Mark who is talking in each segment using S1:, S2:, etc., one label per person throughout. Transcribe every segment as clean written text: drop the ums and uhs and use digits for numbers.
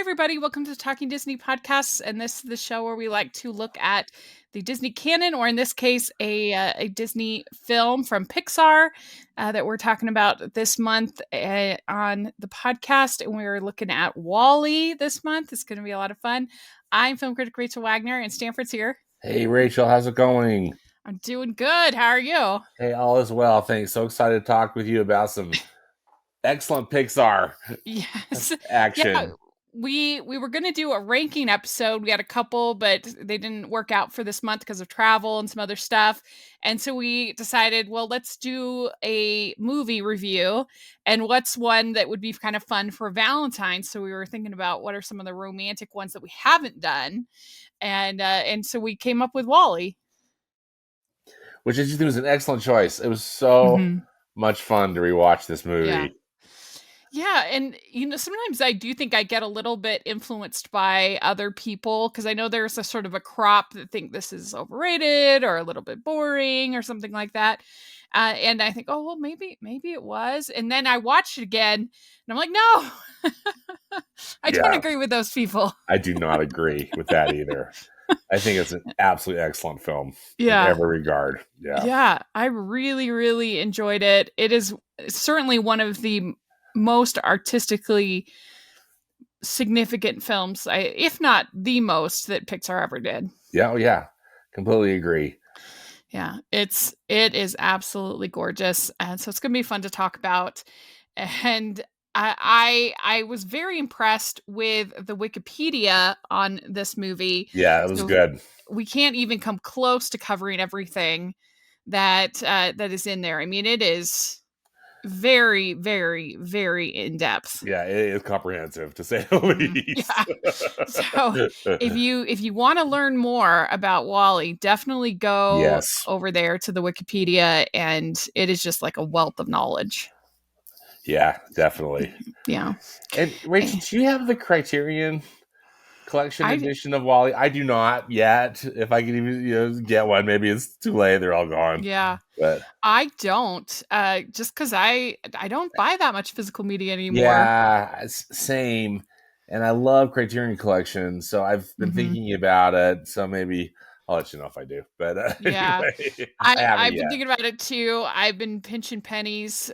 S1: everybody. Welcome to Talking Disney Podcasts. And this is the show where we like to look at the Disney canon, or in this case, a Disney film from Pixar that we're talking about this month on the podcast. And we're looking at WALL-E this month. It's going to be a lot of fun. I'm film critic Rachel Wagner, and Stanford's here.
S2: Hey, Rachel, how's it going?
S1: I'm doing good. How are you?
S2: Hey, all is well. Thanks. So excited to talk with you about some excellent Pixar action.
S1: Yeah, we were going to do a ranking episode. We had a couple, but they didn't work out for this month because of travel and some other stuff. And so we decided, well, let's do a movie review. And what's one that would be kind of fun for Valentines? So we were thinking about what are some of the romantic ones that we haven't done. And so we came up with WALL-E.
S2: Which I just think was an excellent choice. It was so much fun to rewatch this movie.
S1: Yeah, and sometimes I do think I get a little bit influenced by other people, because I know there's a sort of a crop that think this is overrated or a little bit boring or something like that. And I think, oh, well, maybe it was. And then I watched it again and I'm like, no, I don't agree with those people.
S2: I do not agree with that either. I think it's an absolutely excellent film in every regard.
S1: Yeah, I really, really enjoyed it. It is certainly one of the most artistically significant films, if not the most, that Pixar ever did.
S2: Yeah, completely agree.
S1: Yeah, it is absolutely gorgeous, and so it's going to be fun to talk about. And I was very impressed with the Wikipedia on this movie.
S2: Yeah, it was good.
S1: We can't even come close to covering everything that is in there. I mean, it is very, very, very in depth.
S2: Yeah, it is comprehensive, to say the least.
S1: Yeah. So if you want to learn more about WALL-E, definitely go over there to the Wikipedia, and it is just like a wealth of knowledge.
S2: Yeah, definitely.
S1: Yeah.
S2: And Rachel, do you have the Criterion Collection edition of WALL-E? I do not yet. If I can even get one, maybe it's too late. They're all gone.
S1: Yeah,
S2: but
S1: I don't. Just because I don't buy that much physical media anymore.
S2: Yeah, same. And I love Criterion Collection, so I've been thinking about it. So maybe I'll let you know if I do. But anyway,
S1: I've been thinking about it too. I've been pinching pennies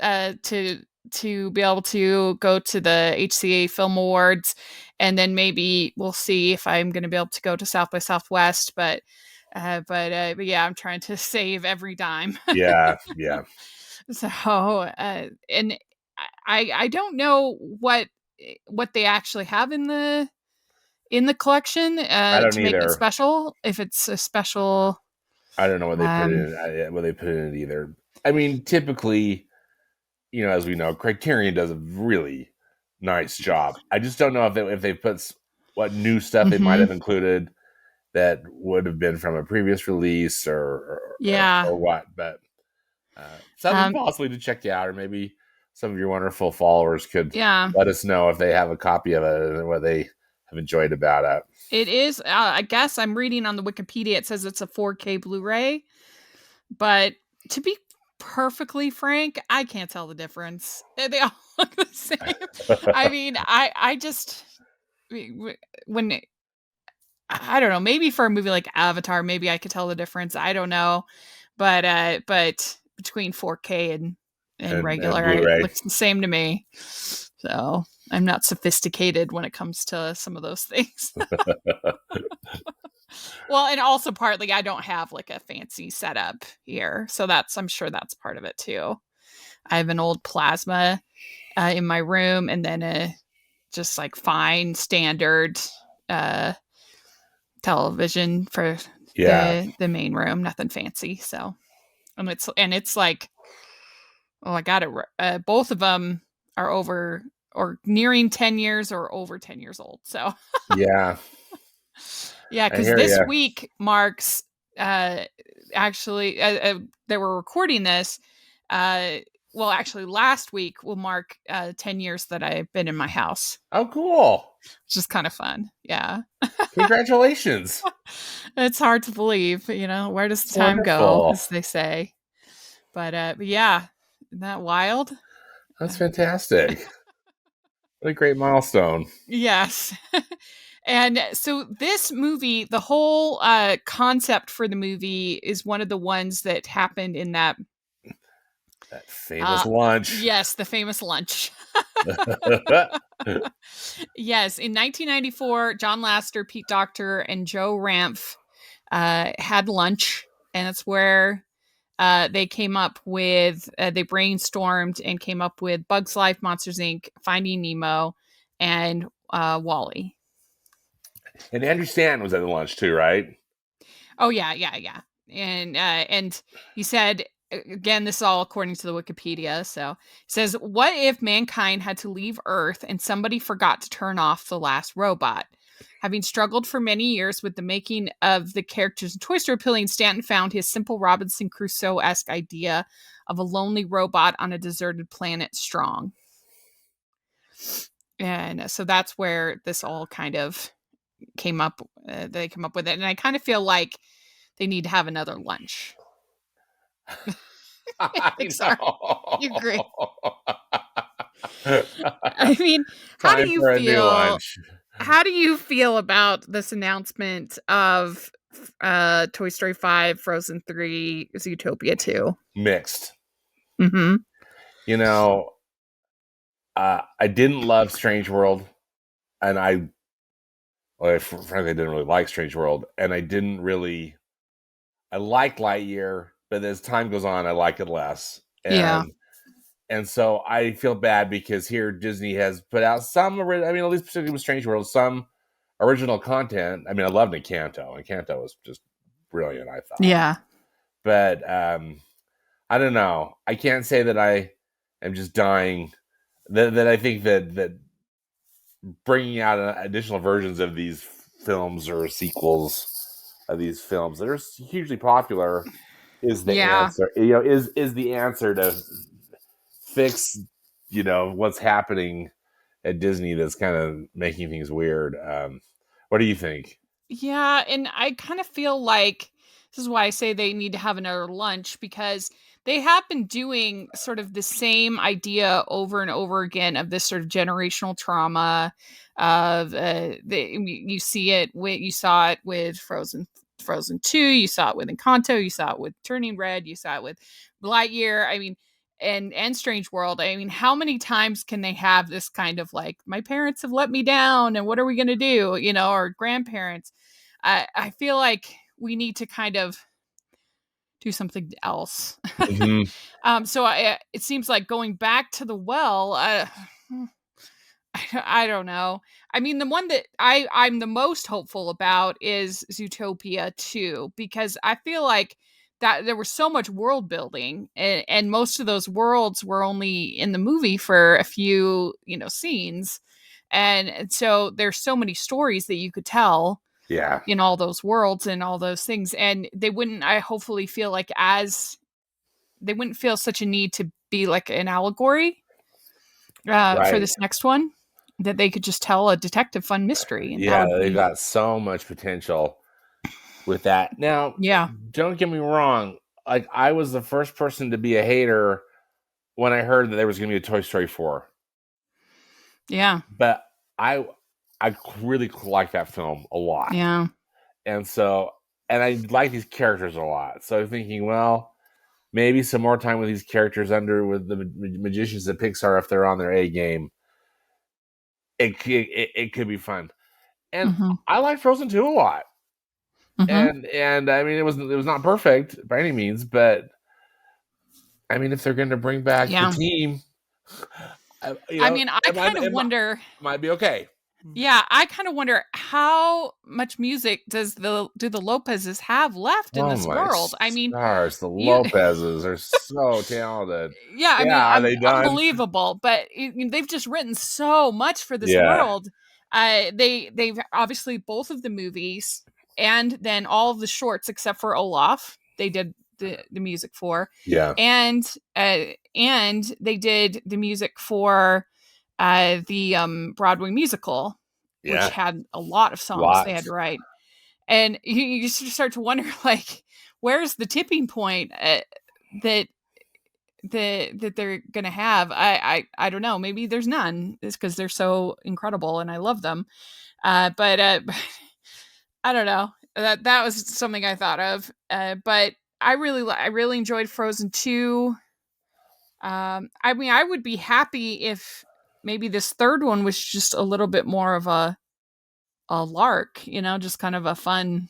S1: to be able to go to the HCA Film Awards, and then maybe we'll see if I'm going to be able to go to South by Southwest. But yeah, I'm trying to save every dime.
S2: Yeah.
S1: So and I don't know what they actually have in the collection to make it special. If it's a special,
S2: I don't know what they put in it either. I mean, typically, as we know, Criterion does a really nice job. I just don't know if they put what new stuff they might have included that would have been from a previous release or what. But something possibly to check out, or maybe some of your wonderful followers could let us know if they have a copy of it and what they have enjoyed about it.
S1: It is, I guess I'm reading on the Wikipedia, it says it's a 4K Blu-ray, but to be perfectly frank, I can't tell the difference. They all look the same. I mean, I just, when, I don't know, maybe for a movie like Avatar, maybe I could tell the difference. I don't know. But between 4K and regular, it looks the same to me. So I'm not sophisticated when it comes to some of those things. Well, and also partly I don't have like a fancy setup here. So I'm sure that's part of it too. I have an old plasma in my room, and then a just like fine standard television for the main room, nothing fancy. So and it's like, oh, I got it. Both of them are over or nearing 10 years or over 10 years old. So
S2: yeah,
S1: because this week marks actually they were recording this. Well, actually, last week will mark 10 years that I've been in my house.
S2: Oh, cool.
S1: Which is kind of fun. Yeah.
S2: Congratulations.
S1: It's hard to believe, where does the time go, as they say. But yeah, isn't that wild?
S2: That's fantastic. What a great milestone.
S1: Yes. And so this movie, the whole concept for the movie is one of the ones that happened in that
S2: That famous
S1: uh
S2: lunch.
S1: yes, the famous lunch. Yes, in 1994, John Lasseter, Pete Docter, and Joe Ranft had lunch, and it's where they came up with, they brainstormed and came up with Bugs Life, Monsters Inc., Finding Nemo, and Wally.
S2: And Andrew Stanton was at the lunch too, right?
S1: Oh yeah, yeah, yeah. And he said, again, this is all according to the Wikipedia. So it says, what if mankind had to leave Earth and somebody forgot to turn off the last robot? Having struggled for many years with the making of the characters in Toy Story Pavilion, Stanton found his simple Robinson Crusoe-esque idea of a lonely robot on a deserted planet strong. And so that's where this all kind of came up. They came up with it, and I kind of feel like they need to have another lunch.
S2: I
S1: Pixar, you agree?
S2: know.
S1: I mean, how do
S2: Time
S1: you
S2: for a new
S1: feel?
S2: lunch.
S1: How do you feel about this announcement of Toy Story 5, Frozen 3, Zootopia 2?
S2: Mixed.
S1: Mm-hmm.
S2: You know, I didn't love Strange World, and frankly, I didn't really like Strange World, and I didn't really. I like Lightyear, but as time goes on, I like it less,
S1: Yeah.
S2: and so I feel bad because here Disney has put out some. I mean, at least particularly with Strange World, some original content. I mean, I loved Encanto. Encanto was just brilliant, I thought,
S1: Yeah.
S2: but I don't know. I can't say that I am just dying. That I think that bringing out additional versions of these films or sequels of these films that are hugely popular is the
S1: Yeah.
S2: answer. Is the answer to fix what's happening at Disney that's kind of making things weird. What do you think?
S1: Yeah, and I kind of feel like this is why I say they need to have another lunch, because they have been doing sort of the same idea over and over again of this sort of generational trauma of you see it with, you saw it with Frozen 2, you saw it with Encanto, you saw it with Turning Red, you saw it with Lightyear. I mean, and Strange World. I mean, how many times can they have this kind of like, my parents have let me down and what are we going to do, or grandparents? I feel like we need to kind of do something else.
S2: Mm-hmm.
S1: So it seems like going back to the well. I don't know. I mean, the one that I'm the most hopeful about is Zootopia 2, because I feel like that there was so much world building, and most of those worlds were only in the movie for a few, scenes. And so there's so many stories that you could tell
S2: Yeah,
S1: in all those worlds and all those things, and they wouldn't, I hopefully feel like, as they wouldn't feel such a need to be like an allegory for
S2: right.
S1: this next one, that they could just tell a detective fun mystery, and that
S2: Yeah,
S1: would
S2: they've
S1: be.
S2: got so much potential with that. Now,
S1: Yeah.
S2: don't get me wrong. Like, I was the first person to be a hater when I heard that there was going to be a Toy Story 4.
S1: Yeah.
S2: But I I really like that film a lot.
S1: Yeah.
S2: And so, and I like these characters a lot. So I'm thinking, well, maybe some more time with these characters under with the magicians at Pixar if they're on their A game. It could be fun. And
S1: Mm-hmm.
S2: I like Frozen 2 a lot.
S1: Mm-hmm.
S2: And I mean it was not perfect by any means, but I mean if they're going to bring back the
S1: Yeah.
S2: team,
S1: I mean, I
S2: it might,
S1: kind of wonder.
S2: might be okay.
S1: Yeah, I kind of wonder how much music do the Lopez's have left in
S2: Oh
S1: this
S2: my
S1: world. I mean,
S2: stars! The
S1: you
S2: Lopez's are so talented.
S1: yeah, I mean,
S2: Yeah, are they done?
S1: unbelievable, but they've just written so much for this
S2: Yeah,
S1: world. They've obviously both of the movies, and then all of the shorts except for Olaf, they did the music for,
S2: yeah,
S1: and and they did the music for the Broadway musical, which
S2: yeah.
S1: had a lot of songs they had to
S2: Lots.
S1: write, and you just start to wonder, like, where's the tipping point that that they're gonna have. I don't know. Maybe there's none. It's because they're so incredible and I love them. But I don't know. That was something I thought of. But I really enjoyed Frozen 2. I mean, I would be happy if maybe this third one was just a little bit more of a lark, just kind of a fun.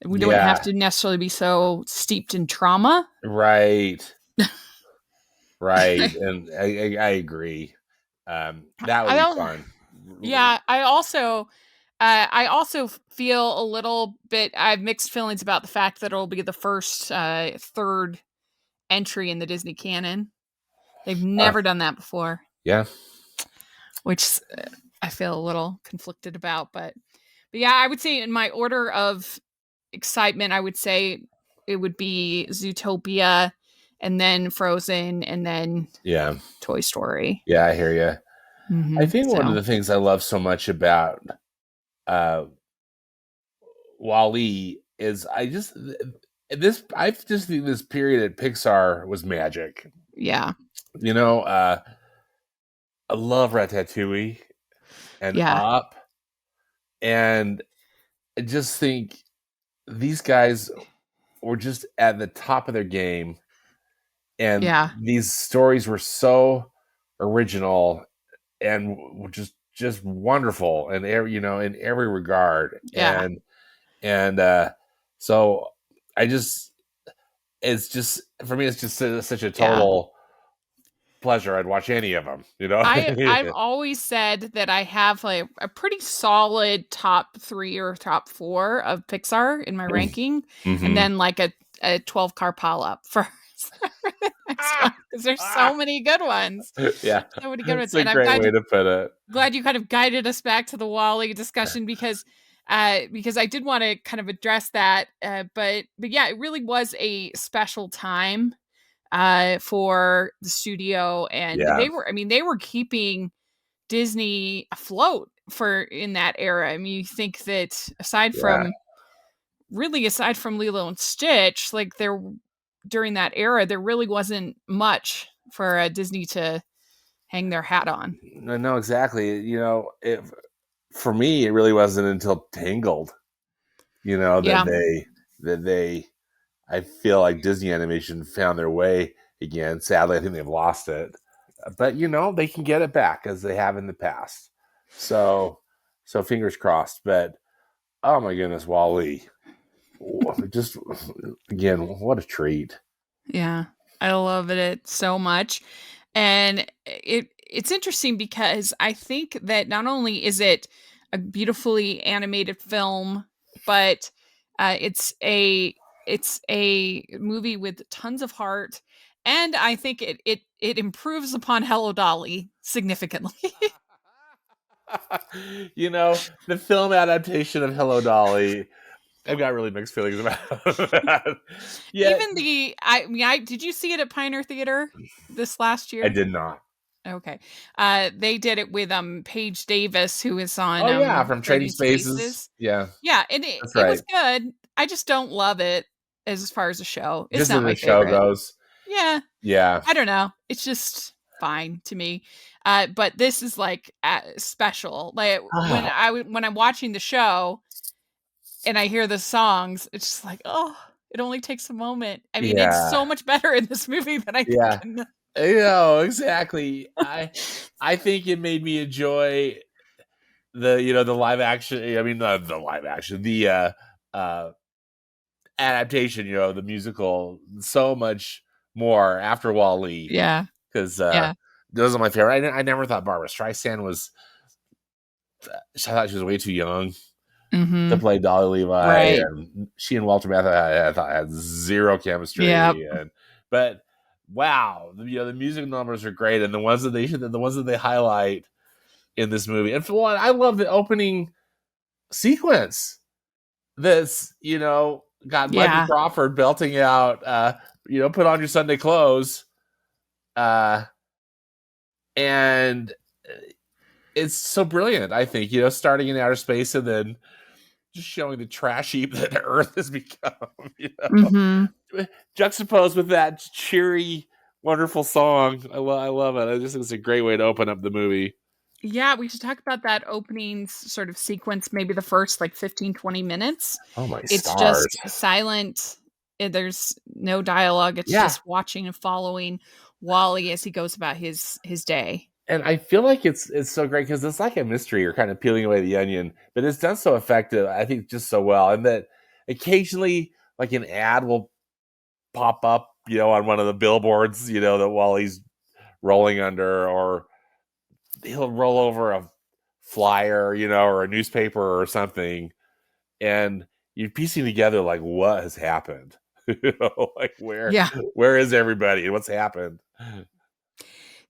S1: We don't have
S2: Yeah.
S1: to necessarily be so steeped in trauma.
S2: Right. Right. And I agree. That would
S1: I
S2: be
S1: don't.
S2: fun.
S1: Yeah, I also feel a little bit. I have mixed feelings about the fact that it'll be the first third entry in the Disney canon. They've
S2: Uh,
S1: never done that before,
S2: yeah.
S1: which I feel a little conflicted about. But yeah, I would say in my order of excitement, I would say it would be Zootopia, and then Frozen, and then
S2: Yeah.
S1: Toy Story.
S2: Yeah. I hear you. I think one of
S1: So
S2: the things I love so much about uh, Wall-E is I just think this period at Pixar was magic.
S1: yeah,
S2: You know, I love Ratatouille and
S1: yeah,
S2: Up, and I just think these guys were just at the top of their game, and
S1: yeah,
S2: these stories were so original and were just wonderful in every regard,
S1: yeah,
S2: and so I just it's just for me it's just such a
S1: yeah.
S2: total pleasure. I'd watch any of them,
S1: I've always said that I have like a pretty solid top 3 or top 4 of Pixar in my ranking, and
S2: Hmm.
S1: then like a 12 car pile up for the next one because there's so many good ones.
S2: Yeah,
S1: So many good ones.
S2: it's a
S1: And I'm
S2: great way to put it.
S1: glad you kind of guided us back to the Wally discussion because I did want to kind of address that. But yeah, it really was a special time for the studio, and
S2: Yeah,
S1: they were keeping Disney afloat for in that era. I mean, you think that
S2: yeah.
S1: aside from Lilo and Stitch, like there during that era, there really wasn't much for Disney to hang their hat on.
S2: No, exactly. For me, it really wasn't until Tangled, that
S1: Yeah,
S2: they I feel like Disney Animation found their way again. Sadly, I think they've lost it, but they can get it back as they have in the past. So, so fingers crossed. But oh my goodness, Wally, just again, what a treat!
S1: yeah, I love it so much, and it's interesting because I think that not only is it a beautifully animated film, but it's a movie with tons of heart, and I think it improves upon Hello Dolly significantly.
S2: The film adaptation of Hello Dolly, I've got really mixed feelings about that. Yet,
S1: Even I mean, I did you see it at Pioneer Theater this last
S2: I
S1: year?
S2: did not.
S1: Okay. They did it with Paige Davis, who is on
S2: Oh yeah, from Trading
S1: Trading
S2: Spaces.
S1: Spaces.
S2: Yeah,
S1: Yeah, and it,
S2: that's
S1: it was
S2: right.
S1: good. I just don't love it as far as a show. It's
S2: Just
S1: not
S2: as the
S1: my
S2: show
S1: favorite.
S2: goes.
S1: Yeah,
S2: Yeah.
S1: I don't know. It's just fine to me. But this is like special. Like
S2: Oh,
S1: when I'm watching the show and I hear the songs, it's just like, oh, it only takes a moment. I mean, it's
S2: yeah.
S1: so much better in this movie than I think
S2: Yeah.
S1: in the
S2: Exactly. I think it made me enjoy the live action. I mean, the live action, the uh adaptation, the musical, so much more after Wall-E,
S1: yeah,
S2: because
S1: yeah.
S2: those are my favorite. I never thought Barbara Streisand was. I thought she was way too young to
S1: Mhm.
S2: play Dolly Levi,
S1: Right.
S2: and she and Walter Matthau I thought had zero
S1: Yep.
S2: chemistry. But wow, the music numbers are great, and the ones that they highlight in this movie. And for one, I love the opening sequence. This got Michael
S1: Yeah.
S2: Crawford belting out, put on your Sunday clothes, uh, and it's so brilliant. I think starting in outer space and then just showing the trash heap that the Earth has become.
S1: Mhm.
S2: Juxtaposed with that cheery Wonderful song. I love it. I just think it's a great way to open up the movie.
S1: Yeah, we should talk about that opening sort of sequence, maybe the first like 15, 20 minutes.
S2: Oh my
S1: It's
S2: stars.
S1: just silent. There's no dialogue. It's
S2: Yeah.
S1: just watching and following Wally as he goes about his day.
S2: And I feel like it's so great because it's like a mystery. You're kind of peeling away the onion, but it's done so effective. I think just so well, and that occasionally, like an ad will pop up, on one of the billboards, that while he's rolling under, or he'll roll over a flyer, or a newspaper or something, and you're piecing together like what has happened, like
S1: Yeah.
S2: where is everybody and what's happened.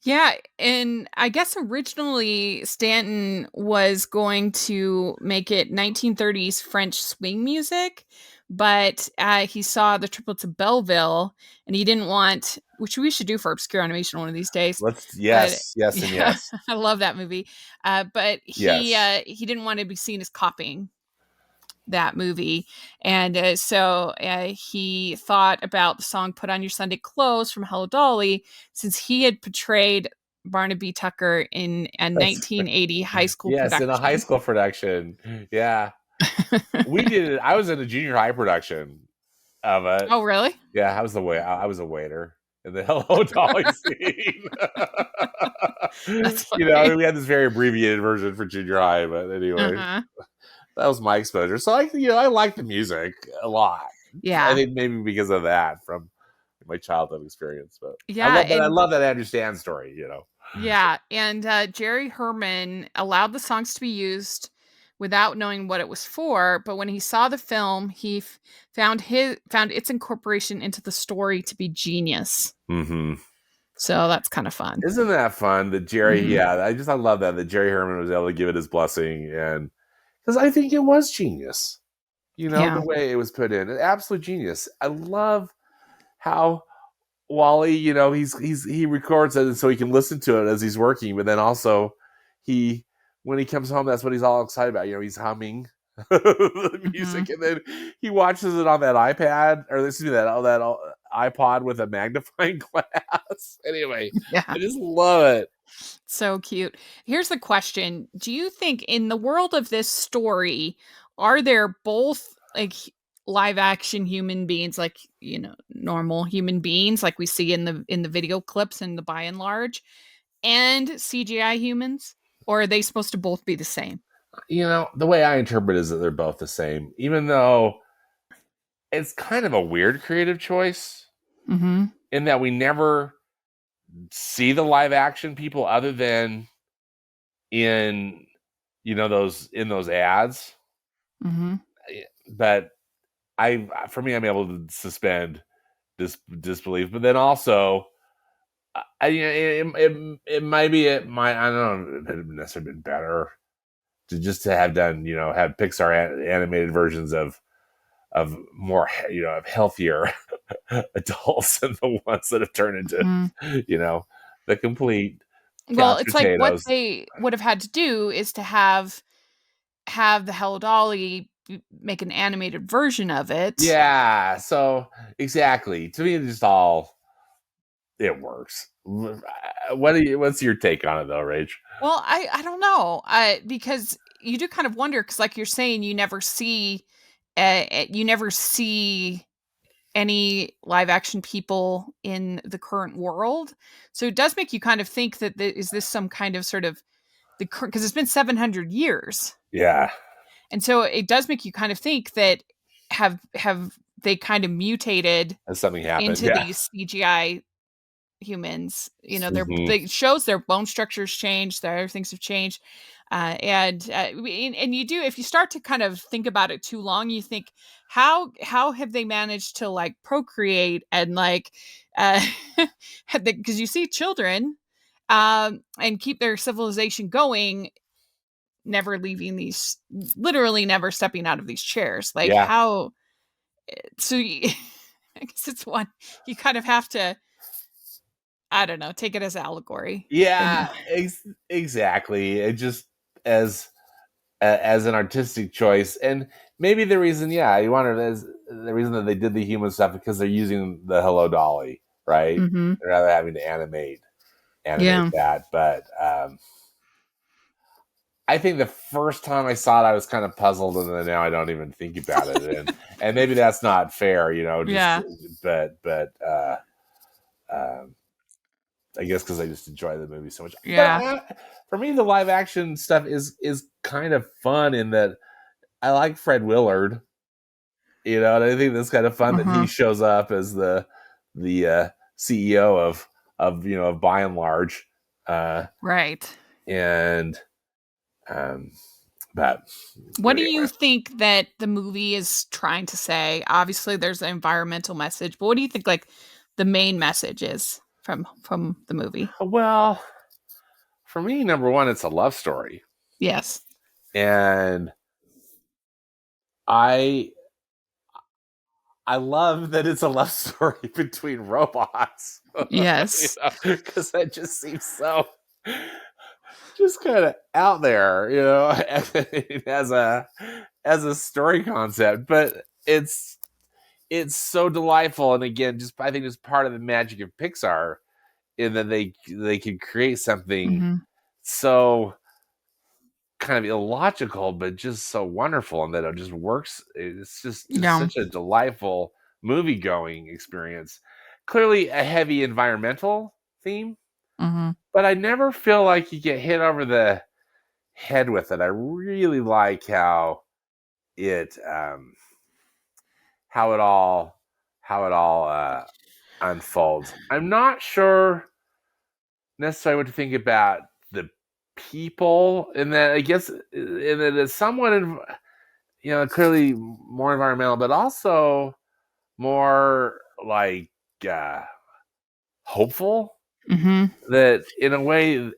S1: Yeah, and I guess originally Stanton was going to make it 1930s French swing music, but he saw the Triplets of Belleville, and he didn't want, which we should do for obscure animation one of these days.
S2: Let's
S1: But
S2: yes and
S1: yeah,
S2: yes.
S1: I love that movie. But
S2: Yes.
S1: he didn't want to be seen as copying that movie. And he thought about the song Put On Your Sunday Clothes from Hello Dolly, since he had portrayed Barnaby Tucker in a
S2: That's
S1: 1980 high school
S2: yes, in a high
S1: production.
S2: school production. Yeah. We did it. I was in a junior high production of it.
S1: Oh, really?
S2: Yeah, I was a waiter in the Hello Dolly scene.
S1: That's funny.
S2: We had this very abbreviated version for junior high, but anyway,
S1: Uh-huh.
S2: that was my exposure. So I like the music a lot. I
S1: Yeah.
S2: think maybe because of that from my childhood experience, but
S1: Yeah.
S2: I
S1: And
S2: love that Andrew Stan story.
S1: yeah. And Jerry Herman allowed the songs to be used without knowing what it was for. But when he saw the film, he found its incorporation into the story to be genius.
S2: Mm-hmm.
S1: So that's kind of fun.
S2: Isn't that fun that Jerry?
S1: Mhm.
S2: Yeah, I love that Jerry Herman was able to give it his blessing, and because I think it was genius. The
S1: Yeah.
S2: way it was put in, an absolute genius. I love how Wally, he records it so he can listen to it as he's working, but then also he when he comes home, that's what he's all excited about. He's humming the
S1: Mhm.
S2: music, and then he watches it on that iPad, or excuse me, that iPod with a magnifying glass. Anyway,
S1: Yeah.
S2: I just love it.
S1: So cute. Here's the question. Do you think in the world of this story, are there both like live action human beings, like, normal human beings like we see in the video clips and the by and large, and CGI humans? Or are they supposed to both be the same?
S2: The way I interpret it is that they're both the same, even though it's kind of a weird creative choice
S1: Mhm.
S2: in that we never see the live action people other than in those ads.
S1: Mhm.
S2: But for me, I'm able to suspend this disbelief. But then also, it might be I don't know, it would have necessarily been better to have done, have Pixar animated versions of more, of healthier adults than the ones that have turned into,
S1: Mhm.
S2: you know, the complete
S1: Well,
S2: couch
S1: it's like what
S2: potatoes.
S1: they would have had to do is to have the Hello Dolly make an animated version of it.
S2: Yeah. So exactly. To me, it's just all it works. What's your take on it though, Rach?
S1: Well, I don't know. Because you do kind of wonder, because like you're saying, you never see any live action people in the current world. So it does make you kind of think that is this some kind of sort of the current, because it's been 700 years.
S2: Yeah.
S1: And so it does make you kind of think that have they kind of mutated
S2: Has something happened?
S1: into
S2: Yeah.
S1: these CGI humans.
S2: Mhm.
S1: They shows their bone structures changed, their other things have changed. And you do, if you start to kind of think about it too long, you think, how have they managed to like procreate and like uh because you see children and keep their civilization going, never leaving these, literally never stepping out of these chairs, like
S2: Yeah.
S1: how, so you, I guess it's one you kind of have to, I don't know, take it as allegory. And
S2: Yeah. Exactly. It just as as an artistic choice, and maybe the reason, yeah, you wonder is the reason that they did the human stuff because they're using the Hello Dolly. right?
S1: Mm-hmm.
S2: Rather having to animate
S1: Yeah.
S2: that. But I think the first time I saw it, I was kind of puzzled, and then now I don't even think about it, and maybe that's not fair, just
S1: Yeah.
S2: but um, I guess because I just enjoy the movie so much. But
S1: Yeah.
S2: for me, the live action stuff is kind of fun in that I like Fred Willard, and I think that's kind of fun that he
S1: Uh-huh.
S2: shows up as the CEO of By and Large, uh,
S1: Right.
S2: and um, but
S1: What do you
S2: anyway.
S1: think that the movie is trying to say? Obviously, there's an environmental message, but what do you think like the main message is from the movie?
S2: Well, for me, number one, it's a love story,
S1: Yes.
S2: and I I love that it's a love story between robots,
S1: Yes.
S2: because that just seems so just kind of out there, as a story concept. But it's so delightful, and again, just I think it's part of the magic of Pixar in that they can create something
S1: Mhm.
S2: so kind of illogical, but just so wonderful, and that it just works. It's just
S1: Yeah.
S2: such a delightful movie going experience. Clearly, a heavy environmental theme,
S1: Mhm.
S2: but I never feel like you get hit over the head with it. I really like it, how it all unfolds. I'm not sure necessarily what to think about the people, and that I guess in that it's somewhat clearly more environmental, but also more like uh, hopeful.
S1: Mhm.
S2: That in a way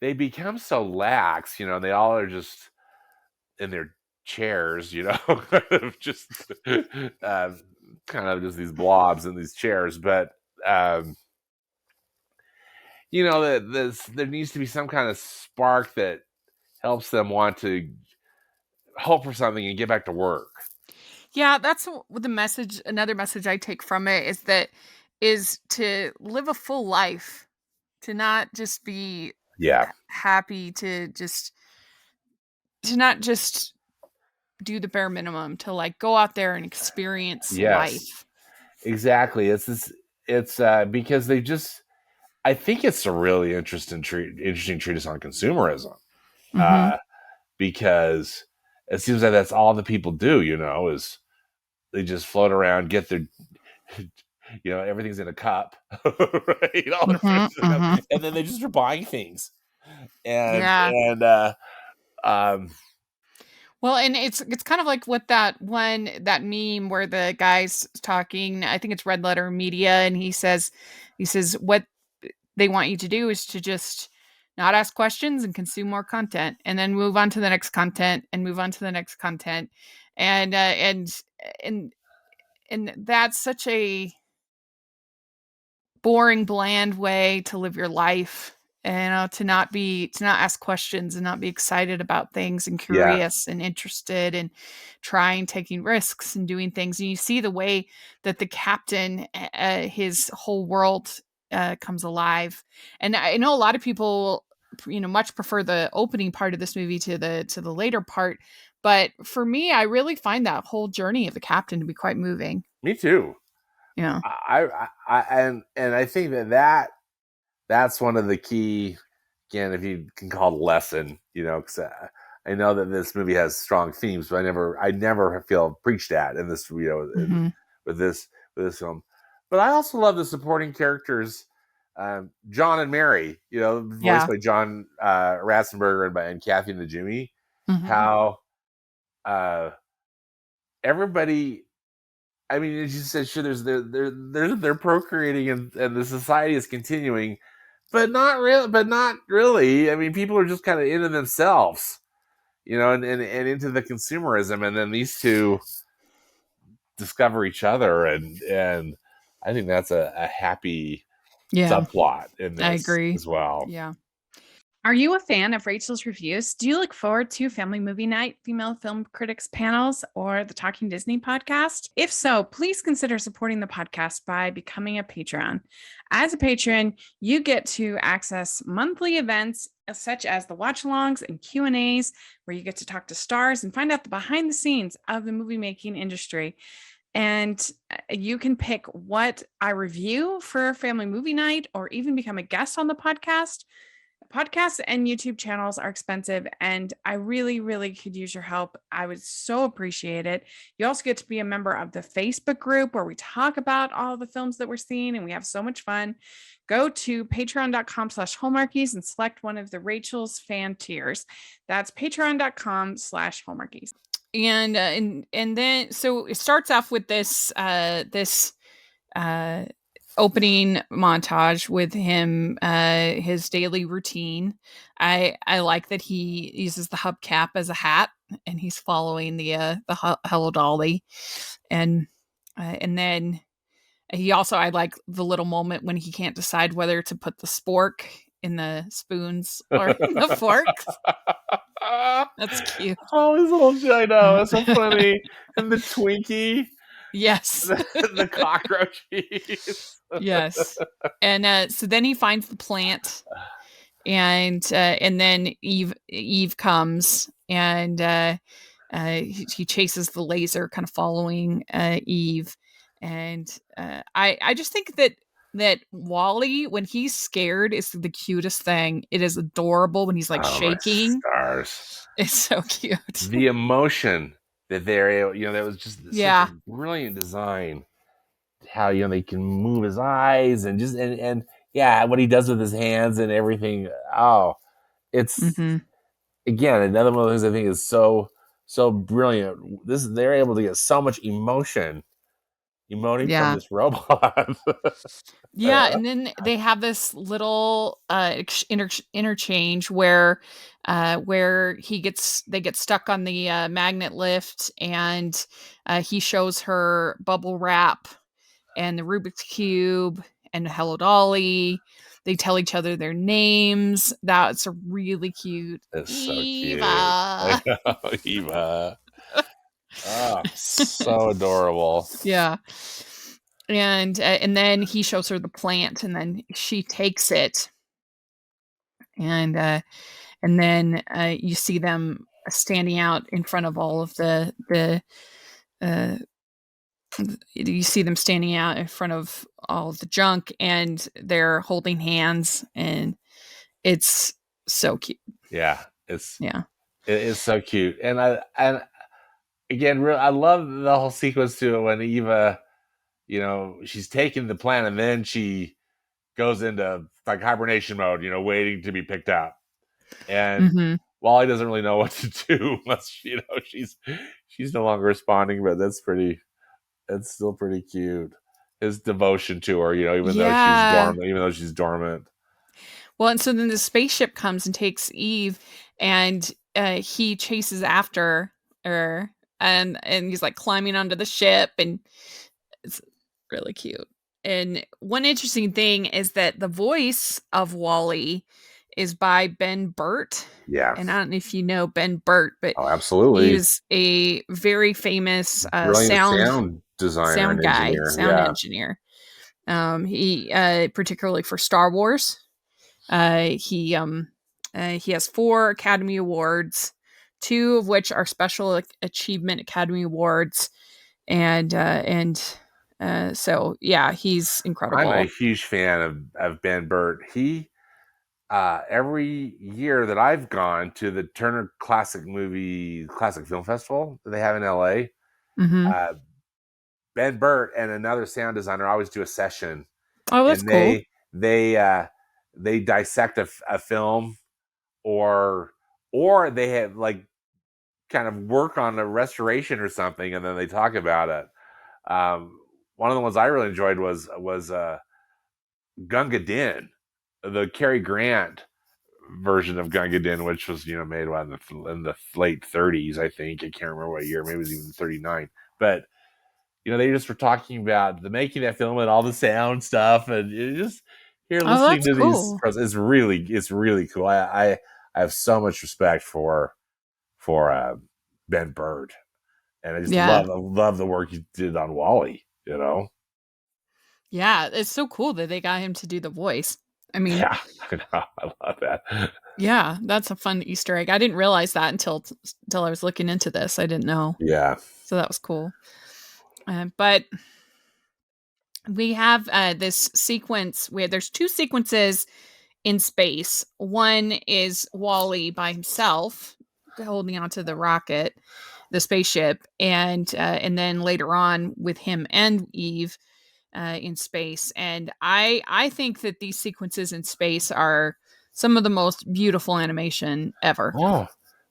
S2: they become so lax. They all are just in their chairs. Kind of just uh, kind of just these blobs in these chairs. But um, that there needs to be some kind of spark that helps them want to hope for something and get back to work.
S1: Yeah, that's the message. Another message I take from it is to live a full life, to not just be
S2: Yeah.
S1: happy, to not just do the bare minimum, to like go out there and experience
S2: Yes.
S1: life.
S2: Exactly. It's because they just I think it's a really interesting treatise on consumerism.
S1: Mhm.
S2: Uh because it seems like that's all the people do, is they just float around, get their everything's in a cup, right? All the
S1: Mhm.
S2: fruits in a cup,
S1: Mhm.
S2: and then they just are buying things. And
S1: Yeah.
S2: and um
S1: Well, and it's kind of like what that meme where the guy's talking, I think it's Red Letter Media, and he says what they want you to do is to just not ask questions and consume more content, and then move on to the next content and move on to the next content. And uh, and and and that's such a boring, bland way to live your life. To not ask questions and not be excited about things and
S2: yeah.
S1: curious and interested and trying, taking risks and doing things. And you see the way that the captain, his whole world comes alive. And I know a lot of people, much prefer the opening part of this movie to the later part. But for me, I really find that whole journey of the captain to be quite moving.
S2: Me too.
S1: Yeah.
S2: And I think that's one of the key, again, if you can call it a lesson, because I know that this movie has strong themes, but I never feel preached at in this,
S1: Hmm.
S2: with this film. But I also love the supporting characters, John and Mary, voiced
S1: Yeah.
S2: by John Ratzenberger and Kathy Najimy.
S1: Hmm.
S2: How uh, everybody, I mean, as you said, sure, they're procreating, and the society is continuing, but not real, but not really. I mean, people are just kind of into themselves, and into the consumerism, and then these two discover each other, and I think that's a happy
S1: Yeah.
S2: subplot in
S1: I
S2: this
S1: agree.
S2: as well.
S1: Yeah. Are you a fan of Rachel's Reviews? Do you look forward to Family Movie Night, Female Film Critics panels, or the Talking Disney podcast? If so, please consider supporting the podcast by becoming a Patreon. As a patron, you get to access monthly events such as the watch-alongs and Q&As, where you get to talk to stars and find out the behind the scenes of the movie making industry. And you can pick what I review for Family Movie Night or even become a guest on the podcast. Podcasts and YouTube channels are expensive, and I really, really could use your help. I would so appreciate it. You also get to be a member of the Facebook group where we talk about all the films that we're seeing, and we have so much fun. Go to patreon.com/hallmarkies and select one of the Rachel's fan tiers. That's patreon.com/hallmarkies. And then so it starts off with this opening montage with him, his daily routine. I like that he uses the hubcap as a hat, and he's following the Hello Dolly, and then he also, I like the little moment when he can't decide whether to put the spork in the spoons or in the forks. That's cute.
S2: Oh, his little shit, I know, it's so funny. And the Twinkie.
S1: Yes.
S2: The cockroaches.
S1: Yes. And so then he finds the plant, and then Eve comes, and he chases the laser, kind of following Eve. And I just think that Wally, when he's scared, is the cutest thing. It is adorable when he's like shaking.
S2: Stars.
S1: It's so cute.
S2: The emotion that they're, that was just such a brilliant design. How they can move his eyes and just and yeah, what he does with his hands and everything. Oh, it's again another one of those things I think is so brilliant. They're able to get so much emoting from this robot.
S1: Yeah, and then they have this little interchange where they get stuck on the magnet lift, and he shows her bubble wrap and the Rubik's Cube and Hello Dolly. They tell each other their names. That's really cute.
S2: It's
S1: Eva.
S2: So cute. I know, Eva. Oh, so adorable.
S1: Yeah. And then he shows her the plant, and then she takes it. And then you see them standing out in front of all of you see them standing out in front of all of the junk, and they're holding hands, and it's so cute.
S2: Yeah, it is so cute. And again, I love the whole sequence to it when Eva, she's taking the plant, and then she goes into like hibernation mode, waiting to be picked up. And Wally doesn't really know what to do unless she's no longer responding, but that's still pretty cute. His devotion to her, even though she's dormant.
S1: Well, and so then the spaceship comes and takes Eve, and he chases after her, and he's like climbing onto the ship, and it's really cute. And one interesting thing is that the voice of Wally is by Ben Burt.
S2: Yeah.
S1: And I don't know if you know Ben Burt, but
S2: absolutely.
S1: He's a very famous
S2: sound designer,
S1: sound guy, sound engineer. He particularly for Star Wars. He has 4 Academy Awards, 2 of which are Special Achievement Academy Awards, and so yeah, he's incredible.
S2: I'm a huge fan of Ben Burt. He every year that I've gone to the Turner Classic Film Festival that they have in LA, Ben Burt and another sound designer always do a session.
S1: Oh, that's cool.
S2: They dissect a film, or they have like kind of work on a restoration or something, and then they talk about it. One of the ones I really enjoyed was Gunga Din, the Cary Grant version of Gunga Din, which was made in the late 30s, I think. I can't remember what year. Maybe it was even 39. But they just were talking about the making of that film and all the sound stuff, and it just Here,
S1: Oh,
S2: listening
S1: that's
S2: to these,
S1: cool.
S2: it's really cool. I have so much respect for Ben Bird, and I just
S1: Yeah.
S2: love the work he did on Wally. You know,
S1: Yeah, it's so cool that they got him to do the voice. I mean,
S2: yeah, I know, I love that.
S1: yeah, that's a fun Easter egg. I didn't realize that until I was looking into this. I didn't know.
S2: Yeah.
S1: So that was cool. But we have this sequence where there's two sequences in space. One is Wally by himself holding onto the rocket, the spaceship, and then later on with him and Eve in space. And I think that these sequences in space are some of the most beautiful animation ever.
S2: Oh,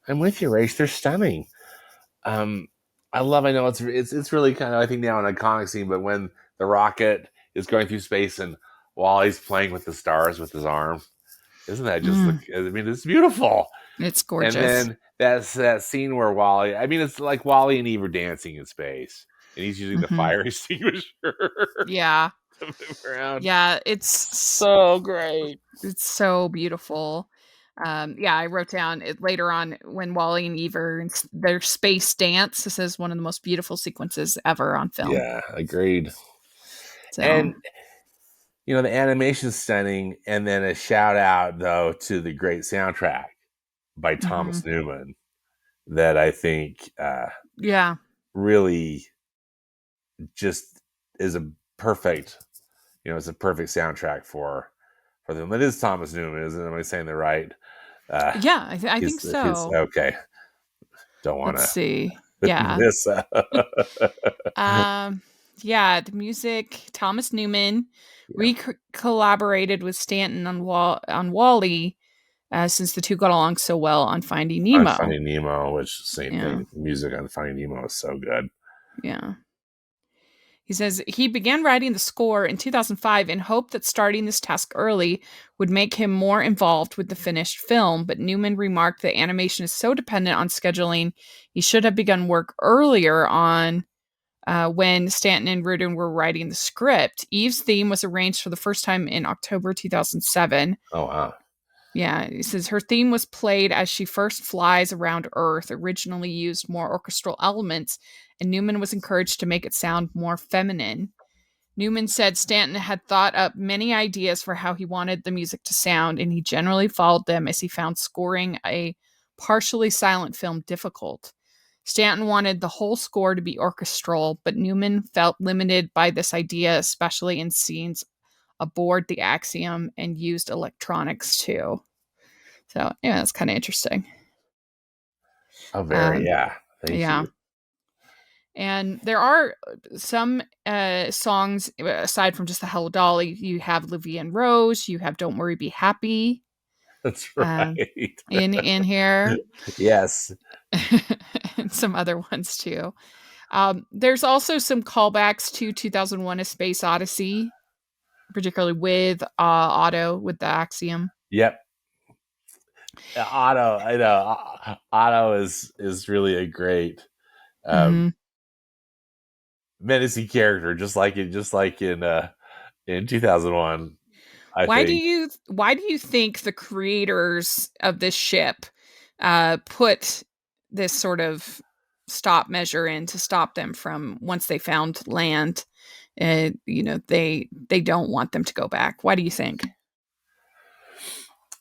S2: I'm with you, Rach. They're stunning. Um, I know it's really kind of, I think, now an iconic scene, but when the rocket is going through space and Wally's playing with the stars with his arm, isn't that just
S1: Mm,
S2: I mean, it's beautiful.
S1: it's
S2: And
S1: gorgeous.
S2: then that's that scene where Wally, I mean, it's like Wally and Eve are dancing in space, and he's using the
S1: Hmm.
S2: fire extinguisher
S1: Yeah,
S2: to move around.
S1: yeah,
S2: So great.
S1: it's so beautiful. Yeah, I wrote down it later on when Wally and Eve are in their space dance. This is one of the most beautiful sequences ever on film.
S2: Yeah, agreed.
S1: So,
S2: And the animation's stunning, and then a shout out though to the great soundtrack by
S1: mhm.
S2: Thomas Newman that I think
S1: Yeah,
S2: really just is a perfect, it's a perfect soundtrack for them. It is Thomas Newman, isn't it? Am I saying the right? Uh,
S1: yeah, I think
S2: his
S1: so.
S2: okay. Don't want
S1: Let's
S2: to
S1: see. Yeah.
S2: miss.
S1: Um, yeah, the music, Thomas Newman
S2: Yeah,
S1: collaborated with Stanton on Wally, since the two got along so well on Finding
S2: on
S1: Nemo.
S2: Finding Nemo, which same
S1: Yeah,
S2: thing. Music on Finding Nemo is so good.
S1: yeah. He says he began writing the score in 2005 in hope that starting this task early would make him more involved with the finished film, but Newman remarked that animation is so dependent on scheduling, he should have begun work earlier on when Stanton and Rudin were writing the script. Eve's theme was arranged for the first time in October 2007.
S2: Oh wow.
S1: Yeah, he says her theme was played as she first flies around Earth, originally used more orchestral elements, and Newman was encouraged to make it sound more feminine. Newman said Stanton had thought up many ideas for how he wanted the music to sound, and he generally followed them as he found scoring a partially silent film difficult. Stanton wanted the whole score to be orchestral, but Newman felt limited by this idea, especially in scenes aboard the Axiom and used electronics too. So, yeah, that's kind of interesting.
S2: Oh, very,
S1: Um,
S2: yeah. Thank
S1: yeah.
S2: you.
S1: And there are some songs aside from just the Hello Dolly. You have Livia and Rose. You have Don't Worry, Be Happy
S2: That's
S1: um,
S2: right.
S1: in here,
S2: Yes.
S1: and some other ones too. There's also some callbacks to 2001: A Space Odyssey, particularly with Otto with the Axiom.
S2: Yep. Otto, I know. Otto is really a great um
S1: Hmm.
S2: menacing character, just like in 2001, I think.
S1: Why do you think the creators of this ship put this sort of stop measure in to stop them from once they found land? They don't want them to go back. Why do you think?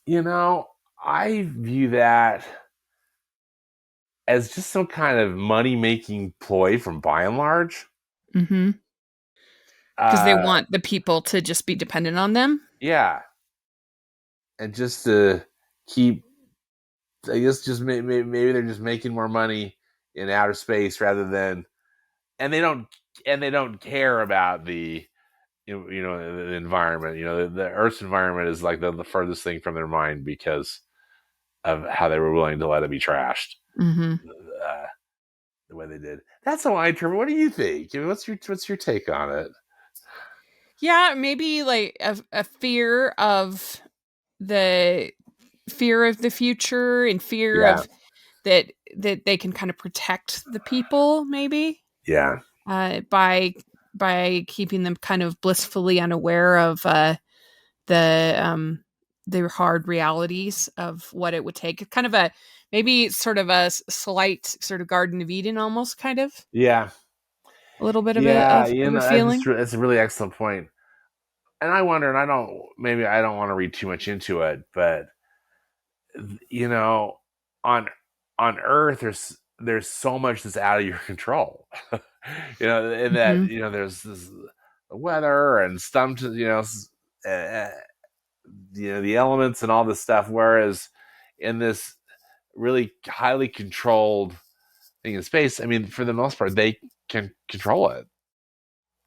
S2: You know, I view that as just some kind of money making ploy from by and large.
S1: Mm-hmm. Because they
S2: Uh
S1: want the people to just be dependent on them.
S2: yeah, and just to keep, I guess, just maybe they're just making more money in outer space rather than, and they don't care about the environment. The Earth's environment is like the furthest thing from their mind because of how they were willing to let it be trashed.
S1: Mm-hmm.
S2: Uh, the way they did. That's how I interpret. What do you think? I mean, what's your take on it?
S1: Yeah, maybe like a fear of the future and fear
S2: Yeah,
S1: of that they can kind of protect the people maybe
S2: yeah,
S1: by keeping them kind of blissfully unaware of the um the hard realities of what it would take. Kind of a maybe sort of a slight sort of Garden of Eden almost kind of
S2: Yeah,
S1: a little bit of
S2: yeah,
S1: of a
S2: that's
S1: feeling.
S2: that's a really excellent point. And I wonder, and I don't maybe I don't want to read too much into it, but you know, on on Earth, there's so much that's out of your control. In that
S1: Mhm.
S2: there's this weather and some uh, the elements and all this stuff. Whereas in this really highly controlled thing in space, I mean, for the most part, they can control it.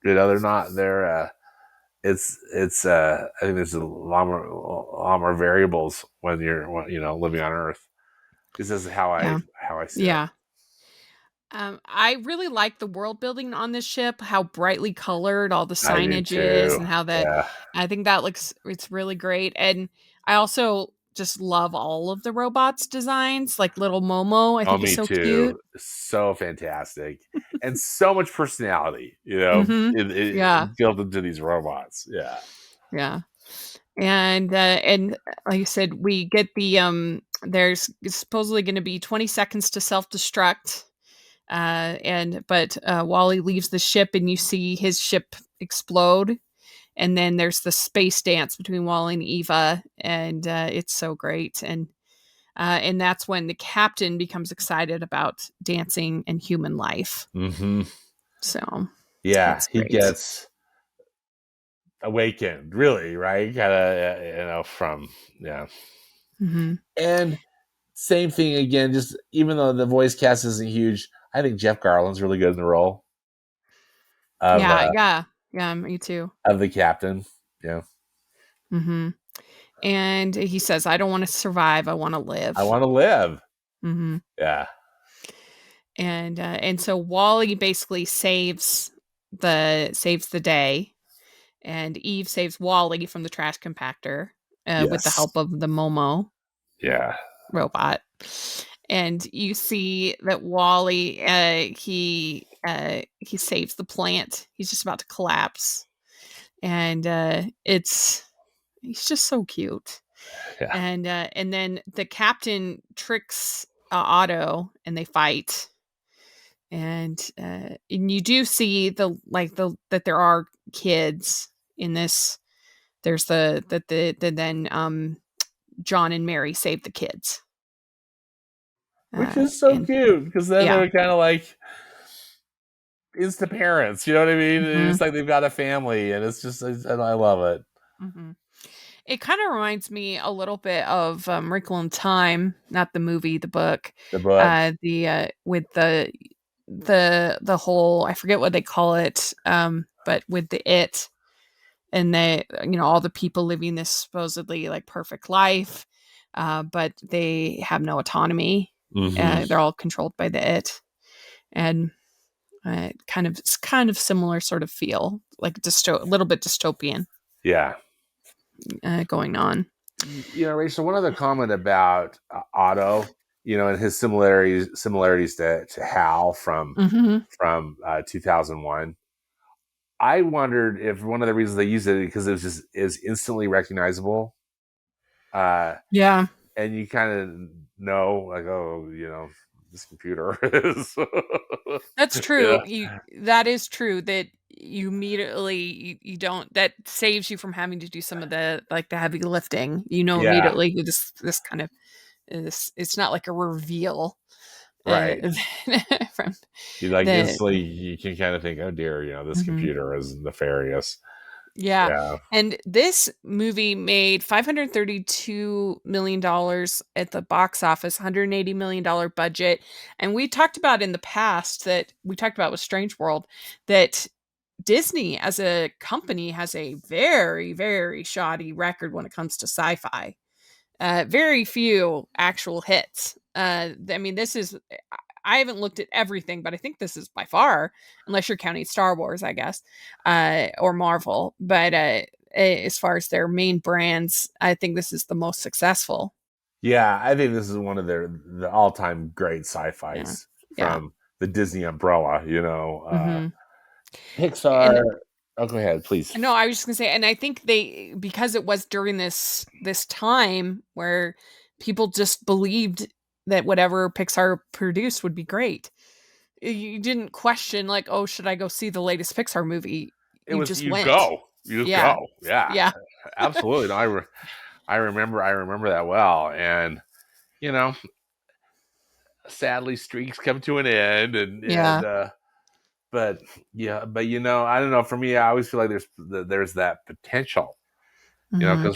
S2: They're not. They're I think there's a lot more variables when you're living on Earth. This is
S1: Yeah.
S2: how I see it.
S1: Yeah. I really like the world building on this ship, how brightly colored all the
S2: I do
S1: signage is
S2: too.
S1: and how the
S2: Yeah.
S1: I think that looks it's really great. And I also just love all of the robots designs, like little Momo, I
S2: Oh,
S1: think is
S2: me
S1: so cute.
S2: too. So fantastic, and so much personality.
S1: Mhm. Yeah.
S2: Built into these robots. Yeah.
S1: Yeah. And like I said, we get there's supposedly going to be 20 seconds to self-destruct. And but Wally leaves the ship and you see his ship explode. And then there's the space dance between Wally and Eva, and it's so great. And that's when the captain becomes excited about dancing and human life.
S2: Hmm.
S1: So
S2: Yeah,
S1: it's
S2: he
S1: great.
S2: gets awakened. Really, right? Kind of, from yeah.
S1: Hmm.
S2: And same thing again. Just even though the voice cast isn't huge, I think Jeff Garland's really good in the role of
S1: Yeah,
S2: uh,
S1: yeah, yeah. Me too.
S2: of the captain. Yeah,
S1: Hmm. And he says, "I don't want to survive. I want to
S2: I
S1: live."
S2: want to live.
S1: Hmm.
S2: Yeah.
S1: And so Wally basically saves the day, and Eve saves Wally from the trash compactor with the
S2: Yes.
S1: help of the Momo
S2: Yeah.
S1: robot. And you see that Wally he saves the plant. He's just about to collapse, and it's he's just so cute.
S2: Yeah.
S1: And then the captain tricks Otto, and they fight. And you do see the that there are kids in this. There's the then John and Mary save the kids.
S2: Which is so
S1: And
S2: cute because then
S1: yeah.
S2: they're kind of like insta parents. You know what I mean?
S1: Hmm.
S2: It's like they've got a family, and and I love it.
S1: Hmm. It kind of reminds me a little bit of Wrinkle in Time, not the movie, the book.
S2: The book.
S1: The with the whole I forget what they call it, but with the it and all the people living this supposedly like perfect life, but they have no autonomy.
S2: Hmm.
S1: They're all controlled by the it, and it's kind of similar sort of feel, like a little bit dystopian
S2: Yeah.
S1: going on.
S2: Rachel, one other comment about Otto, and his similarities to Hal
S1: Hmm.
S2: from 2001. I wondered if one of the reasons they used it because it was just is instantly recognizable, uh,
S1: Yeah,
S2: and you kind of know like, oh, this computer is,
S1: that's
S2: yeah,
S1: true. That is true that you immediately you don't that saves you from having to do some of the like the heavy lifting. You know
S2: yeah,
S1: immediately who this kind of is. It's not like a reveal uh,
S2: right.
S1: from
S2: You like
S1: the.
S2: instantly you can kind of think, oh dear, this
S1: Mhm.
S2: computer is nefarious.
S1: Yeah,
S2: Yeah,
S1: and this movie made $532 million at the box office, $180 million budget, and we talked about in the past that we talked about with Strange World that Disney as a company has a very, very shoddy record when it comes to sci-fi. Very few actual hits. I mean, this is. I haven't looked at everything, but I think this is by far, unless you're counting Star Wars, I guess, or Marvel. But as far as their main brands, I think this is the most successful.
S2: yeah. I think this is one of the all time great
S1: Yeah,
S2: sci-fis
S1: yeah.
S2: from the Disney umbrella.
S1: Hmm. And
S2: Pixar. Oh, go ahead, please.
S1: No, I was just gonna say, and I think they, because it was during this time where people just believed that whatever Pixar produced would be great. You didn't question like, oh, should I go see the latest Pixar movie?
S2: It
S1: You
S2: was
S1: just went.
S2: you just
S1: Yeah,
S2: go, yeah,
S1: yeah,
S2: absolutely. No, I remember that well, and you know, sadly, streaks come to an end, and
S1: yeah.
S2: but yeah, but I don't know. For me, I always feel like there's that potential,
S1: Hmm.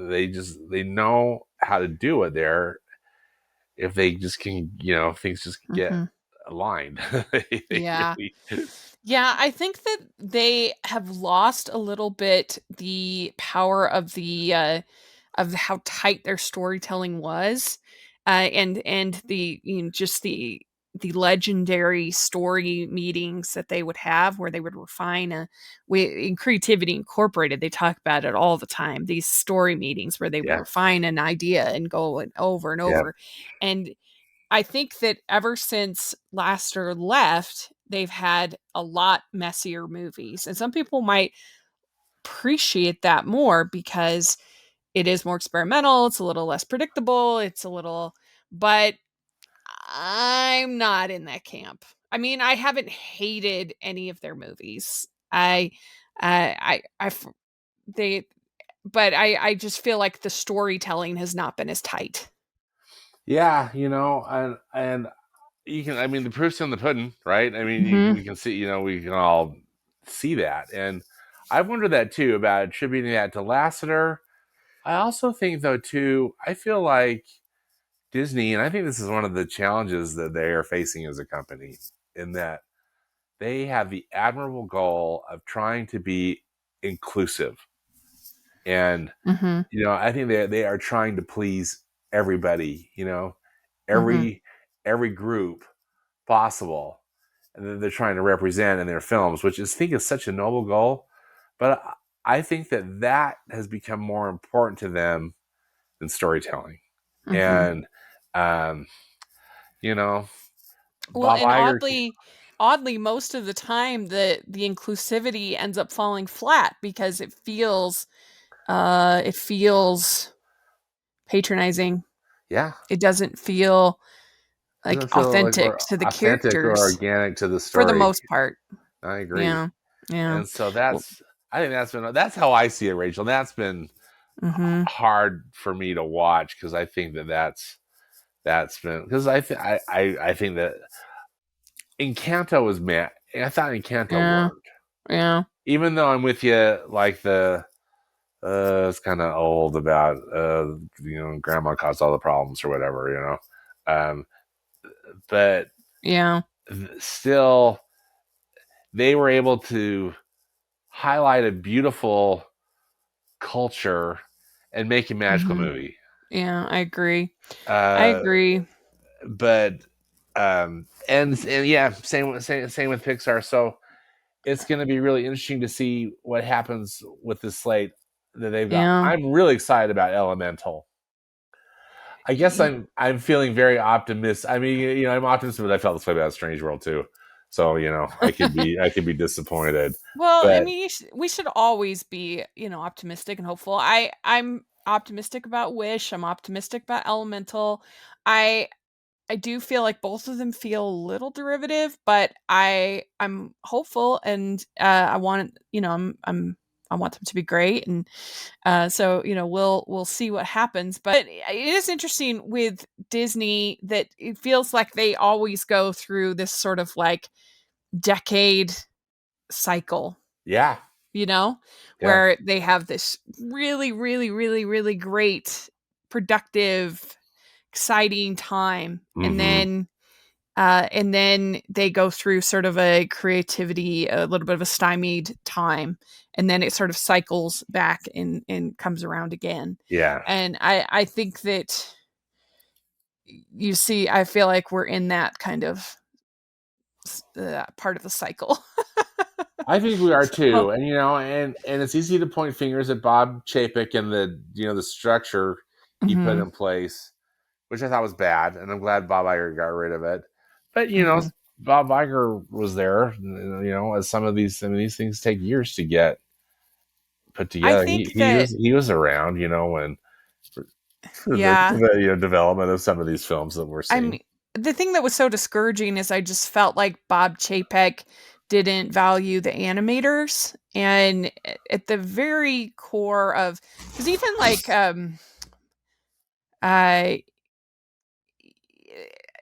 S2: because they know how to do it there if they just can, things just get
S1: Hmm.
S2: aligned. They
S1: Yeah.
S2: really,
S1: Yeah, I think that they have lost a little bit the power of how tight their storytelling was, and the just the legendary story meetings that they would have where they would refine in Creativity Incorporated. They talk about it all the time. These story meetings where they would
S2: yeah,
S1: refine an idea and go over and
S2: yeah,
S1: over, and I think that ever since Laster left, they've had a lot messier movies. And some people might appreciate that more because it is more experimental, it's a little less predictable, it's a little, but I'm not in that camp. I mean, I haven't hated any of their movies. I they, but I just feel like the storytelling has not been as tight.
S2: yeah. And you can. I mean, the proof's in the pudding, right? I mean,
S1: Mhm.
S2: we can see. We can all see that, and I wonder that too about attributing that to Lasseter. I also think, though, too. I feel like Disney, and I think this is one of the challenges that they are facing as a company, in that they have the admirable goal of trying to be inclusive. And,
S1: Mhm.
S2: I think they are trying to please everybody,
S1: Mhm.
S2: every every group possible, and that they're trying to represent in their films, which I think is such a noble goal. But I think that has become more important to them than storytelling.
S1: Mhm.
S2: And um, you know,
S1: Well,
S2: Bob
S1: and
S2: Iger,
S1: oddly, most of the time the inclusivity ends up falling flat because it feels patronizing.
S2: yeah,
S1: It doesn't feel like
S2: doesn't feel like
S1: authentic
S2: or
S1: to the
S2: authentic or
S1: characters
S2: organic to the
S1: for the
S2: story.
S1: most part.
S2: I agree.
S1: Yeah. Yeah.
S2: And so
S1: Well,
S2: I think that's how I see it, Rachel. And that's been
S1: mhm.
S2: hard for me to watch, because I think that's been, because I think that Encanto was met. I thought Encanto
S1: Yeah.
S2: worked,
S1: Yeah.
S2: even though I'm with you. Like it's kind of old about grandma caused all the problems or whatever, but
S1: Yeah.
S2: still they were able to highlight a beautiful culture and make a magical
S1: Mhm.
S2: movie.
S1: Yeah, I agree. I
S2: Uh,
S1: agree.
S2: but and yeah, same with Pixar. So it's going to be really interesting to see what happens with this slate that they've got.
S1: Yeah.
S2: I'm really excited about Elemental. I guess
S1: Y-
S2: I'm feeling very optimistic. I mean, I'm optimistic, but I felt this way about Strange World too. So I could be disappointed,
S1: Well, I
S2: but
S1: mean, we should always be, optimistic and hopeful. I'm optimistic about Wish. I'm optimistic about Elemental. I I do feel like both of them feel a little derivative, but I'm hopeful, and I want, I want them to be great, and so we'll see what happens. But it is interesting with Disney that it feels like they always go through this sort of like decade cycle,
S2: yeah,
S1: you know,
S2: yeah,
S1: where they have this really, really, really, really great, productive, exciting time.
S2: hmm,
S1: And then they go through sort of a little bit of a stymied time. And then it sort of cycles back and comes around again.
S2: yeah.
S1: And I think that I feel like we're in that kind of part of the cycle.
S2: I think we are
S1: So,
S2: too, and it's easy to point fingers at Bob Chapek and the structure he put
S1: mhm,
S2: in place, which I thought was bad, and I'm glad Bob Iger got rid of it. But
S1: mhm.
S2: Bob Iger was there. As some of these things take years to get put
S1: I
S2: together.
S1: think that
S2: He was around, when for
S1: yeah,
S2: the development of some of these films that we're
S1: I
S2: seeing.
S1: mean, the thing that was so discouraging is I just felt like Bob Chapek didn't value the animators, and at the very core of, because even like I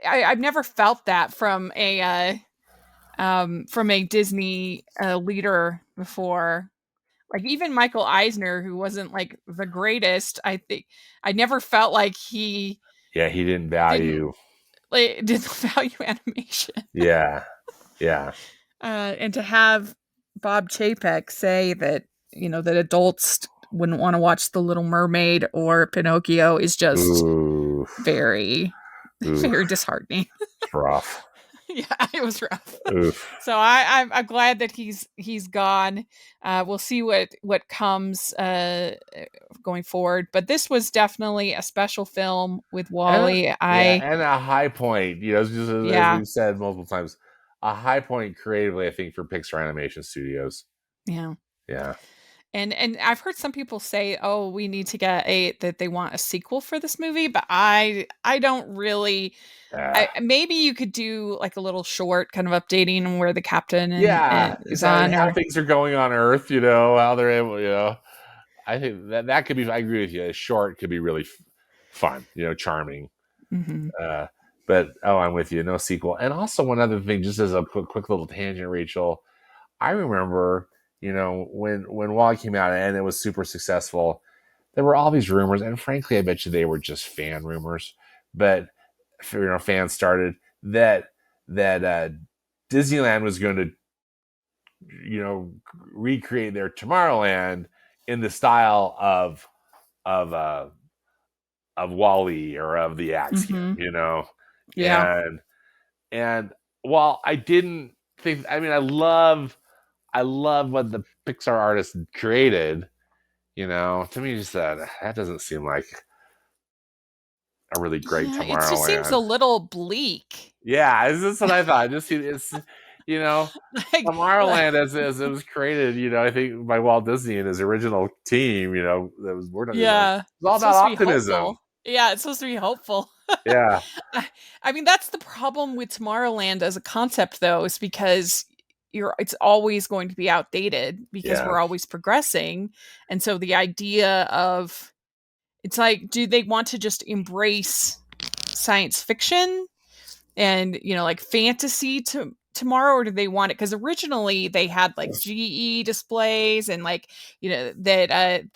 S1: I've never felt that from a Disney leader before. Like even Michael Eisner, who wasn't like the greatest, I think I never felt like he
S2: Yeah, he didn't
S1: didn't
S2: value.
S1: like didn't value animation.
S2: Yeah, yeah.
S1: And to have Bob Chapek say that that adults wouldn't want to watch The Little Mermaid or Pinocchio is just
S2: Ooh,
S1: very,
S2: ooh,
S1: very disheartening.
S2: it's rough.
S1: Yeah, it was rough.
S2: Oof.
S1: So I'm glad that he's gone. We'll see what comes going forward. But this was definitely a special film with Wally. I
S2: And a high point. Just as
S1: Yeah,
S2: we've said multiple times, a high point creatively, I think, for Pixar Animation Studios.
S1: yeah.
S2: Yeah,
S1: And I've heard some people say, "Oh, we need to get a that they want a sequel for this movie," but I don't really.
S2: yeah,
S1: Maybe you could do like a little short, kind of updating where the captain and
S2: yeah.
S1: is
S2: So
S1: on,
S2: how
S1: or
S2: things are going on Earth, how they're able, I think that could be. I agree with you. A short could be really fun, charming.
S1: Mhm.
S2: Uh, but I'm with you. No sequel. And also one other thing, just as a quick little tangent, Rachel. I remember, when Wally came out and it was super successful, there were all these rumors, and frankly, I bet you they were just fan rumors. But fans started that Disneyland was going to, you know, recreate their Tomorrowland in the style of uh, of Wally or of the Axiom,
S1: Mhm. Yeah.
S2: and and while I didn't think, I mean, I love what the Pixar artist created. To me, just that doesn't seem like a really great
S1: Yeah, it just seems a
S2: Tomorrowland.
S1: little bleak.
S2: Yeah, this what I thought. Just you know,
S1: Like,
S2: Tomorrowland as it was created. I think by Walt Disney and his original team. That was worked on. It was like
S1: yeah,
S2: it's all
S1: it's
S2: about
S1: supposed to be
S2: optimism.
S1: hopeful. Yeah, it's supposed to be hopeful.
S2: Yeah,
S1: I I mean, that's the problem with Tomorrowland as a concept, though, is because it's always going to be outdated because
S2: yeah,
S1: we're always progressing. And so the idea of it's like, do they want to just embrace science fiction and like fantasy to tomorrow, or do they want it? Because originally they had like GE displays and like that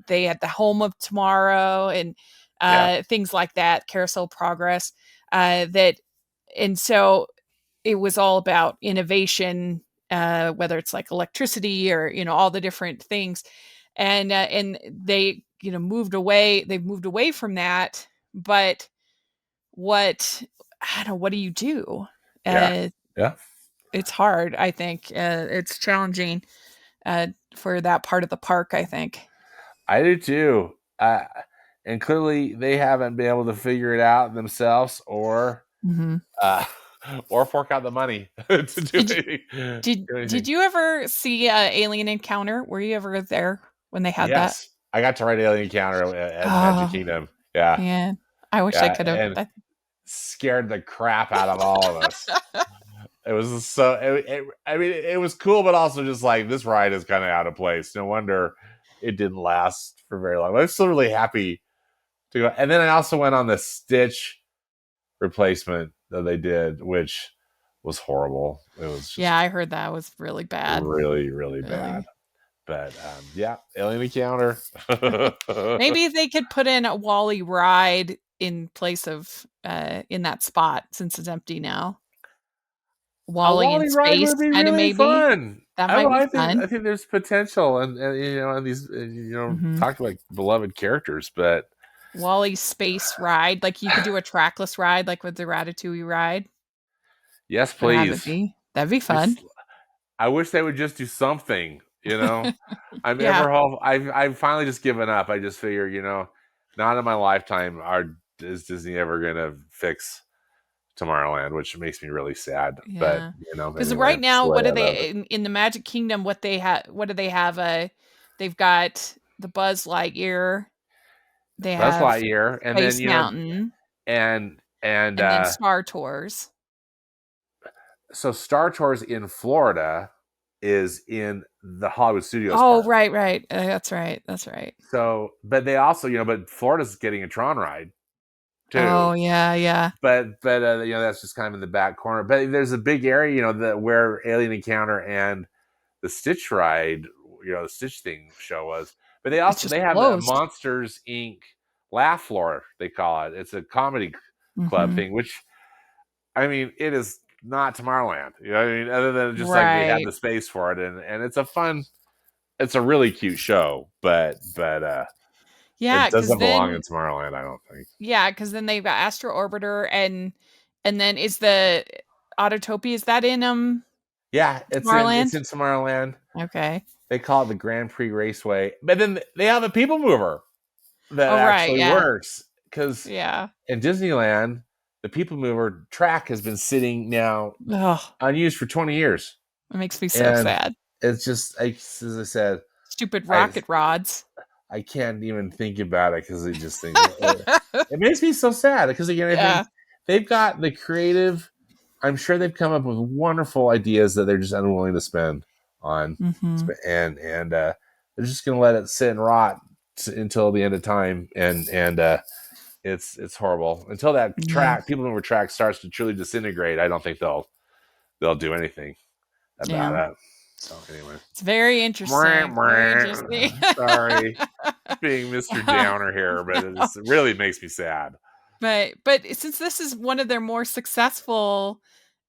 S1: they had the home of tomorrow and
S2: yeah,
S1: things like that, carousel progress, that and so it was all about innovation, whether it's like electricity or all the different things, and they they've moved away from that. But what I don't know, what do you do?
S2: yeah,
S1: uh
S2: yeah.
S1: it's hard, I think. It's challenging uh for that part of the park, I think.
S2: I do too. And clearly they haven't been able to figure it out themselves,
S1: Hmm.
S2: uh, or fork out the money to do
S1: did you
S2: anything.
S1: did
S2: Do
S1: did
S2: anything.
S1: you ever see Alien Encounter? Were you ever there when they had that?
S2: Yes, I got to ride Alien Encounter at Magic
S1: Oh
S2: Kingdom. Yeah,
S1: man, I wish I
S2: yeah,
S1: could have.
S2: and scared the crap out of all of us. It was I mean, it was cool, but also just like this ride is kind of out of place. No wonder it didn't last for very long. But I'm still really happy to go. And then I also went on the Stitch replacement that they did, which was horrible. It was
S1: Yeah,
S2: just
S1: I heard that was really bad.
S2: really, really bad.
S1: Really.
S2: But yeah, Alien Encounter.
S1: Maybe they could put in a Wally ride in place of in that spot since it's empty now.
S2: A
S1: Wally in
S2: Wally ride
S1: space,
S2: would be
S1: kind of,
S2: really
S1: maybe.
S2: fun.
S1: That might be
S2: I
S1: fun.
S2: think there's potential, and and these
S1: Mhm.
S2: talk like beloved characters, but
S1: Wally's space ride, like, you could do a trackless ride, like, with the Ratatouille ride,
S2: yes,
S1: and have it
S2: please.
S1: be that'd be fun.
S2: Just I wish they would just do something. I'm
S1: Yeah.
S2: ever hope. I've finally just given up. I just figure, not in my lifetime is Disney ever gonna fix Tomorrowland, which makes me really sad. But
S1: Yeah. Because
S2: anyway,
S1: right
S2: that's the
S1: now,
S2: way
S1: what
S2: I
S1: are
S2: love
S1: they
S2: it.
S1: in the Magic Kingdom? What they have? What do they have? They've got the Buzz Lightyear. They
S2: Buzz
S1: have
S2: Lightyear, and then
S1: Space Mountain,
S2: and
S1: and then Star Tours.
S2: so Star Tours in Florida is in the Hollywood Studios
S1: Oh,
S2: Park.
S1: right, right. That's right. That's right.
S2: So, but they also, but Florida's getting a Tron ride too.
S1: Oh, yeah, yeah.
S2: But that's just kind of in the back corner. But there's a big area, where Alien Encounter and the Stitch ride, the Stitch thing show was. But
S1: It's just
S2: they have a
S1: closed.
S2: Monsters Inc. Laugh Floor, they call it. It's a comedy club
S1: Hmm.
S2: thing, which I mean, it is not Tomorrowland. You know what I mean? Other than just like they have
S1: Right.
S2: the space for it, and it's a really cute show, but
S1: Yeah,
S2: it
S1: because
S2: doesn't belong in
S1: then
S2: Tomorrowland, I don't think.
S1: yeah, because then they've got Astro Orbiter and then is the Autotopia, is that in
S2: Yeah, it's
S1: Tomorrowland?
S2: in Tomorrowland.
S1: Okay.
S2: They call it the Grand Prix Raceway, but then they have a people mover that
S1: Oh, right.
S2: actually
S1: Yeah.
S2: works because
S1: Yeah.
S2: in Disneyland, the people mover track has been sitting now
S1: Oh,
S2: unused for 20 years,
S1: it makes me so
S2: and
S1: sad.
S2: it's just as I said,
S1: Stupid
S2: I
S1: rocket rods.
S2: I can't even think about it because I just think it makes me so sad because again I think
S1: Yeah.
S2: they've got the creative. I'm sure they've come up with wonderful ideas that they're just unwilling to spend on,
S1: Hmm.
S2: and they're just going to let it sit and rot until the end of time, and it's horrible until that
S1: Yeah.
S2: track people mover track starts to truly disintegrate. I don't think they'll do anything
S1: Yeah.
S2: about it. So anyway,
S1: It's very interesting. Very interesting.
S2: sorry, being Mr. Downer here, but it just really makes me sad.
S1: But since this is one of their more successful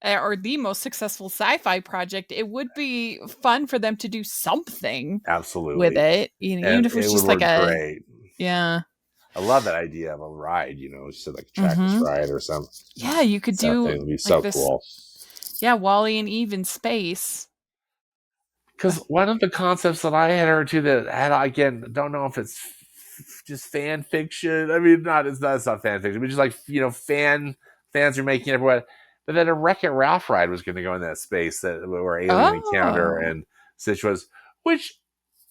S1: or the most successful sci-fi project, it would be fun for them to do something with
S2: Absolutely,
S1: it. Even
S2: and
S1: if
S2: it
S1: it's
S2: would
S1: just like
S2: work
S1: a
S2: great.
S1: yeah.
S2: I love that idea of a ride, just like a trackless
S1: Hmm.
S2: ride or
S1: Yeah, you could
S2: something
S1: do
S2: would be
S1: like
S2: so
S1: this.
S2: cool.
S1: Yeah, Wally and Eve in space.
S2: Because one of the concepts that I had heard too that had again don't know if it's just fan fiction. I mean, it's not fan fiction, but just like fans are making everyone. But then a Wreck It Ralph ride was going to go in that space that where Alien Encounter
S1: Oh.
S2: and Stitch was, which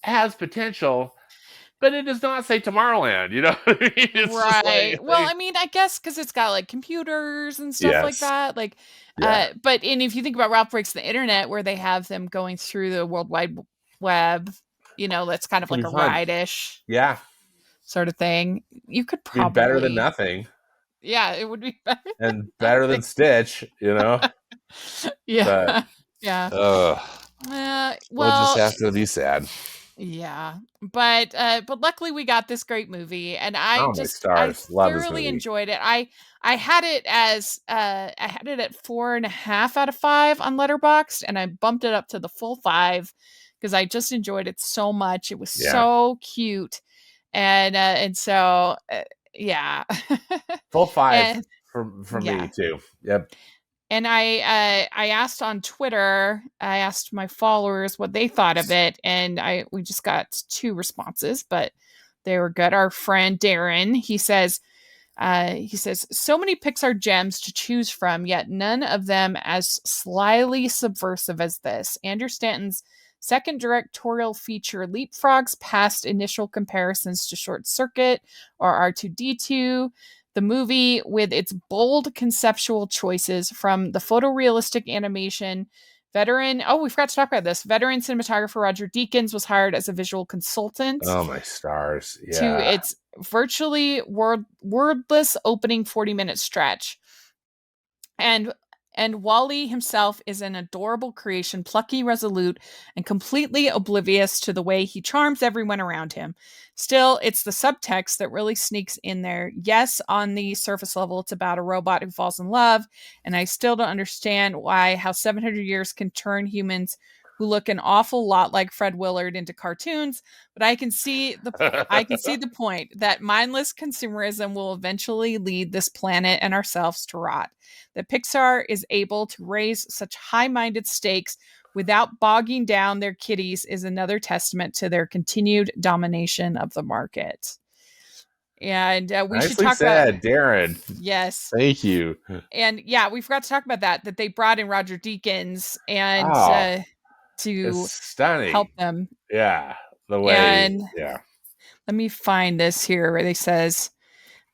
S2: has potential, but it does not say Tomorrowland. You know what I mean? It's just
S1: Right. Well, I mean, I guess because it's got like computers and stuff like
S2: yes,
S1: that. Like,
S2: yeah,
S1: but and if you think about Ralph Breaks the Internet, where they have them going through the World Wide Web, that's kind of
S2: it'll
S1: like
S2: be
S1: a
S2: fun.
S1: ride-ish
S2: Yeah,
S1: sort of thing. You could
S2: be better than
S1: probably,
S2: nothing
S1: yeah, it would be better than
S2: and better than
S1: nothing.
S2: Stitch.
S1: Yeah,
S2: But
S1: yeah.
S2: uh, we'll just
S1: Well,
S2: have to be sad.
S1: yeah, but luckily we got this great movie, and
S2: Oh my
S1: I
S2: stars, love this
S1: thoroughly
S2: movie.
S1: enjoyed it. I had it as I had it at 4.5 out of 5 on Letterboxd, and I bumped it up to the full 5 because I just enjoyed it so much. It was
S2: Yeah,
S1: so cute, and so yeah,
S2: full five
S1: and
S2: from me
S1: yeah.
S2: too. Yep.
S1: And I asked on Twitter, I asked my followers what they thought of it, and we just got 2 responses, but they were good. Our friend Darren, he says so many Pixar gems to choose from, yet none of them as slyly subversive as this. Andrew Stanton's second directorial feature leapfrogs past initial comparisons to Short Circuit or R2D2. The movie, with its bold conceptual choices from the photorealistic animation, we forgot to talk about this. Veteran cinematographer Roger Deakins was hired as a visual consultant
S2: Oh my stars.
S1: to
S2: Yeah.
S1: its virtually wordless opening 40-minute stretch. And Wally himself is an adorable creation, plucky, resolute, and completely oblivious to the way he charms everyone around him. Still, it's the subtext that really sneaks in there. Yes, on the surface level, it's about a robot who falls in love, and I still don't understand how 700 years can turn humans who look an awful lot like Fred Willard into cartoons, but I can see the point that mindless consumerism will eventually lead this planet and ourselves to rot. That Pixar is able to raise such high minded stakes without bogging down their kiddies is another testament to their continued domination of the market. And we should
S2: Nicely
S1: talk about,
S2: said, Darren.
S1: yes.
S2: Thank you.
S1: And yeah, we forgot to talk about that they brought in Roger Deakins and
S2: Oh, it's
S1: to
S2: stunning.
S1: help them.
S2: Yeah, the way.
S1: And
S2: Yeah,
S1: let me find this here where they says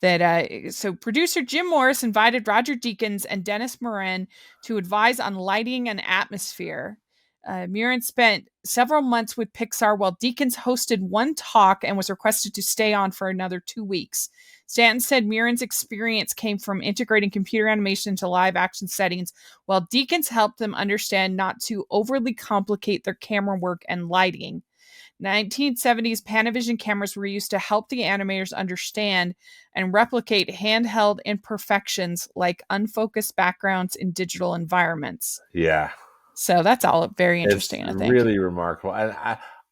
S1: that so producer Jim Morris invited Roger Deakins and Dennis Muren to advise on lighting and atmosphere. Muren spent several months with Pixar while Deakins hosted one talk and was requested to stay on for another 2 weeks. Stanton said Muren's experience came from integrating computer animation into live action settings, while Deakins helped them understand not to overly complicate their camera work and lighting. 1970s Panavision cameras were used to help the animators understand and replicate handheld imperfections like unfocused backgrounds in digital environments.
S2: yeah.
S1: So that's all very
S2: It's
S1: interesting, I think.
S2: really remarkable, and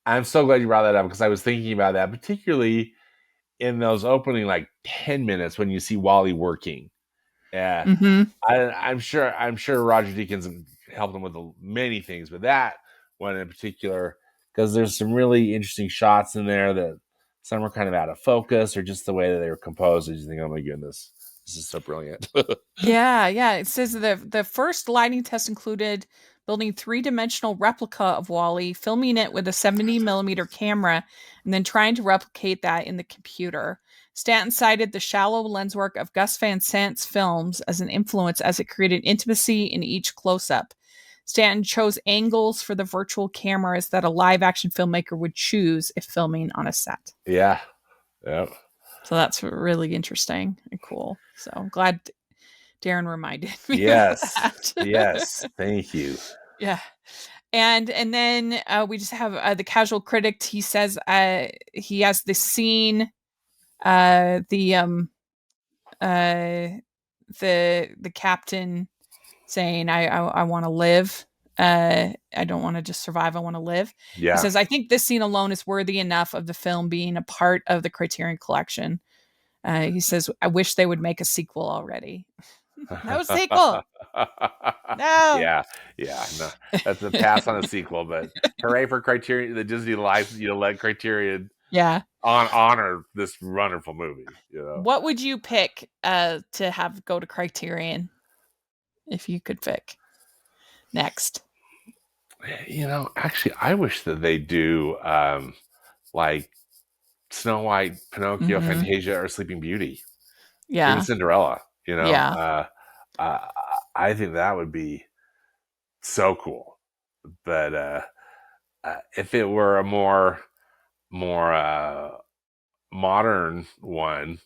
S2: I'm so glad you brought that up because I was thinking about that, particularly in those opening like 10 minutes when you see Wally working. Yeah,
S1: Mm-hmm.
S2: I'm sure Roger Deakins helped him with many things, but that one in particular, because there's some really interesting shots in there that some are kind of out of focus or just the way that they were composed. I just think, oh my goodness, this is so brilliant.
S1: Yeah, yeah. It says the first lighting test included building three-dimensional replica of Wally, filming it with a 70 millimeter camera, and then trying to replicate that in the computer. Stanton cited the shallow lens work of Gus Van Sant's films as an influence as it created intimacy in each close-up. Stanton chose angles for the virtual cameras that a live-action filmmaker would choose if filming on a set.
S2: Yeah, yeah,
S1: So that's really interesting and cool. So I'm glad Darren reminded me of
S2: yes,
S1: that.
S2: yes. Thank you.
S1: Yeah. And then we just have the casual critic. He says he has this scene, the uh the captain saying, I want to live. I don't want to just survive. I want to live. He
S2: Yeah.
S1: says, I think this scene alone is worthy enough of the film being a part of the Criterion Collection. He says, I wish they would make a sequel already. No sequel. No.
S2: Yeah, yeah. No, that's a pass on a sequel, but hooray for Criterion, the Disney life. Let Criterion
S1: Yeah.
S2: honor this wonderful movie.
S1: What would you pick to have go to Criterion if you could pick next?
S2: Actually, I wish that they do like Snow White, Pinocchio,
S1: Mm-hmm.
S2: Fantasia, or Sleeping Beauty, even
S1: Yeah.
S2: Cinderella.
S1: Yeah.
S2: Uh, I think that would be so cool. But if it were a more modern one,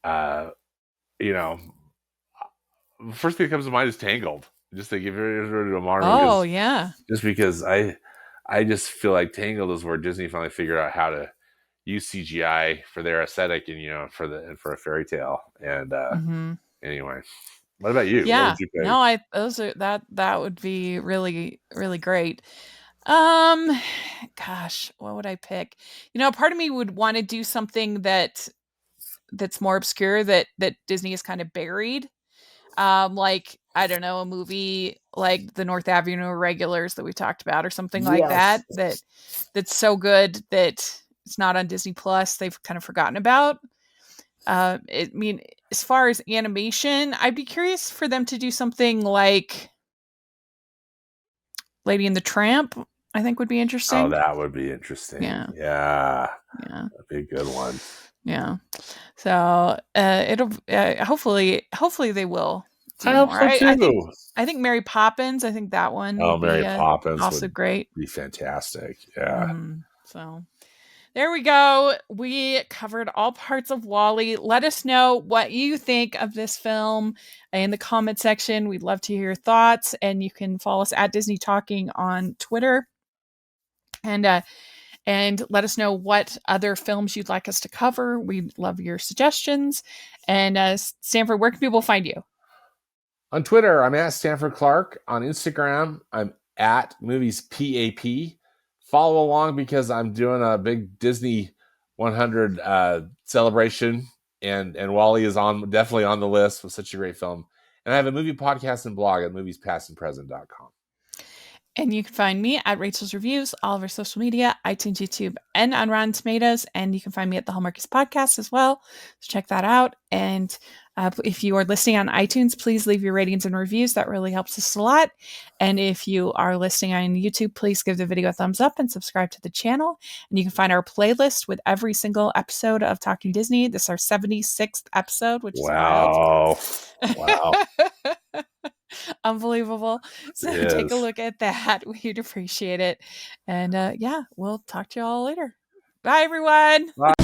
S2: uh, you know, first thing that comes to mind is Tangled. Just to give it a modern,
S1: Oh,
S2: because
S1: yeah.
S2: I just feel like Tangled is where Disney finally figured out how to use CGI for their aesthetic and for a fairy tale. And
S1: Mm-hmm.
S2: anyway, what about you? What would
S1: Yeah.
S2: you
S1: No,
S2: pick?
S1: I those are that would be really really great. Um gosh, what would I pick? Part of me would want to do something that's more obscure that Disney has kind of buried. Like I don't know, a movie like the North Avenue Regulars that we talked about, or something like
S2: Yes.
S1: that's so good that it's not on Disney Plus. They've kind of forgotten about. I mean, as far as animation, I'd be curious for them to do something like Lady and the Tramp. I think would be
S2: Oh,
S1: interesting.
S2: that would be interesting.
S1: Yeah,
S2: Yeah,
S1: yeah,
S2: that'd be a good one.
S1: yeah. So it'll hopefully they will
S2: I
S1: do
S2: hope
S1: more.
S2: so too.
S1: I think Mary Poppins. I think that one
S2: Oh,
S1: would be
S2: Mary Poppins
S1: also
S2: would
S1: great.
S2: be fantastic. Yeah.
S1: So there we go. We covered all parts of Wally. Let us know what you think of this film in the comment section. We'd love to hear your thoughts, and you can follow us at Disney Talking on Twitter. And let us know what other films you'd like us to cover. We'd love your suggestions. And Stanford, where can people find you?
S2: On Twitter, I'm at Stanford Clark. On Instagram, I'm at Movies PAP. Follow along because I'm doing a big Disney 100 celebration, and Wally is definitely on the list with such a great film. And I have a movie podcast and blog at moviespastandpresent.com.
S1: And you can find me at Rachel's Reviews, all of our social media, iTunes, YouTube, and on Rotten Tomatoes. And you can find me at the Hallmarkies Podcast as well. So check that out. And if you are listening on iTunes, please leave your ratings and reviews. That really helps us a lot. And if you are listening on YouTube, please give the video a thumbs up and subscribe to the channel. And you can find our playlist with every single episode of Talking Disney. This is our 76th episode, which is wild.
S2: Wow.
S1: Unbelievable. So take a look at that. We'd appreciate it. And yeah, we'll talk to you all later. Bye, everyone.
S2: Bye.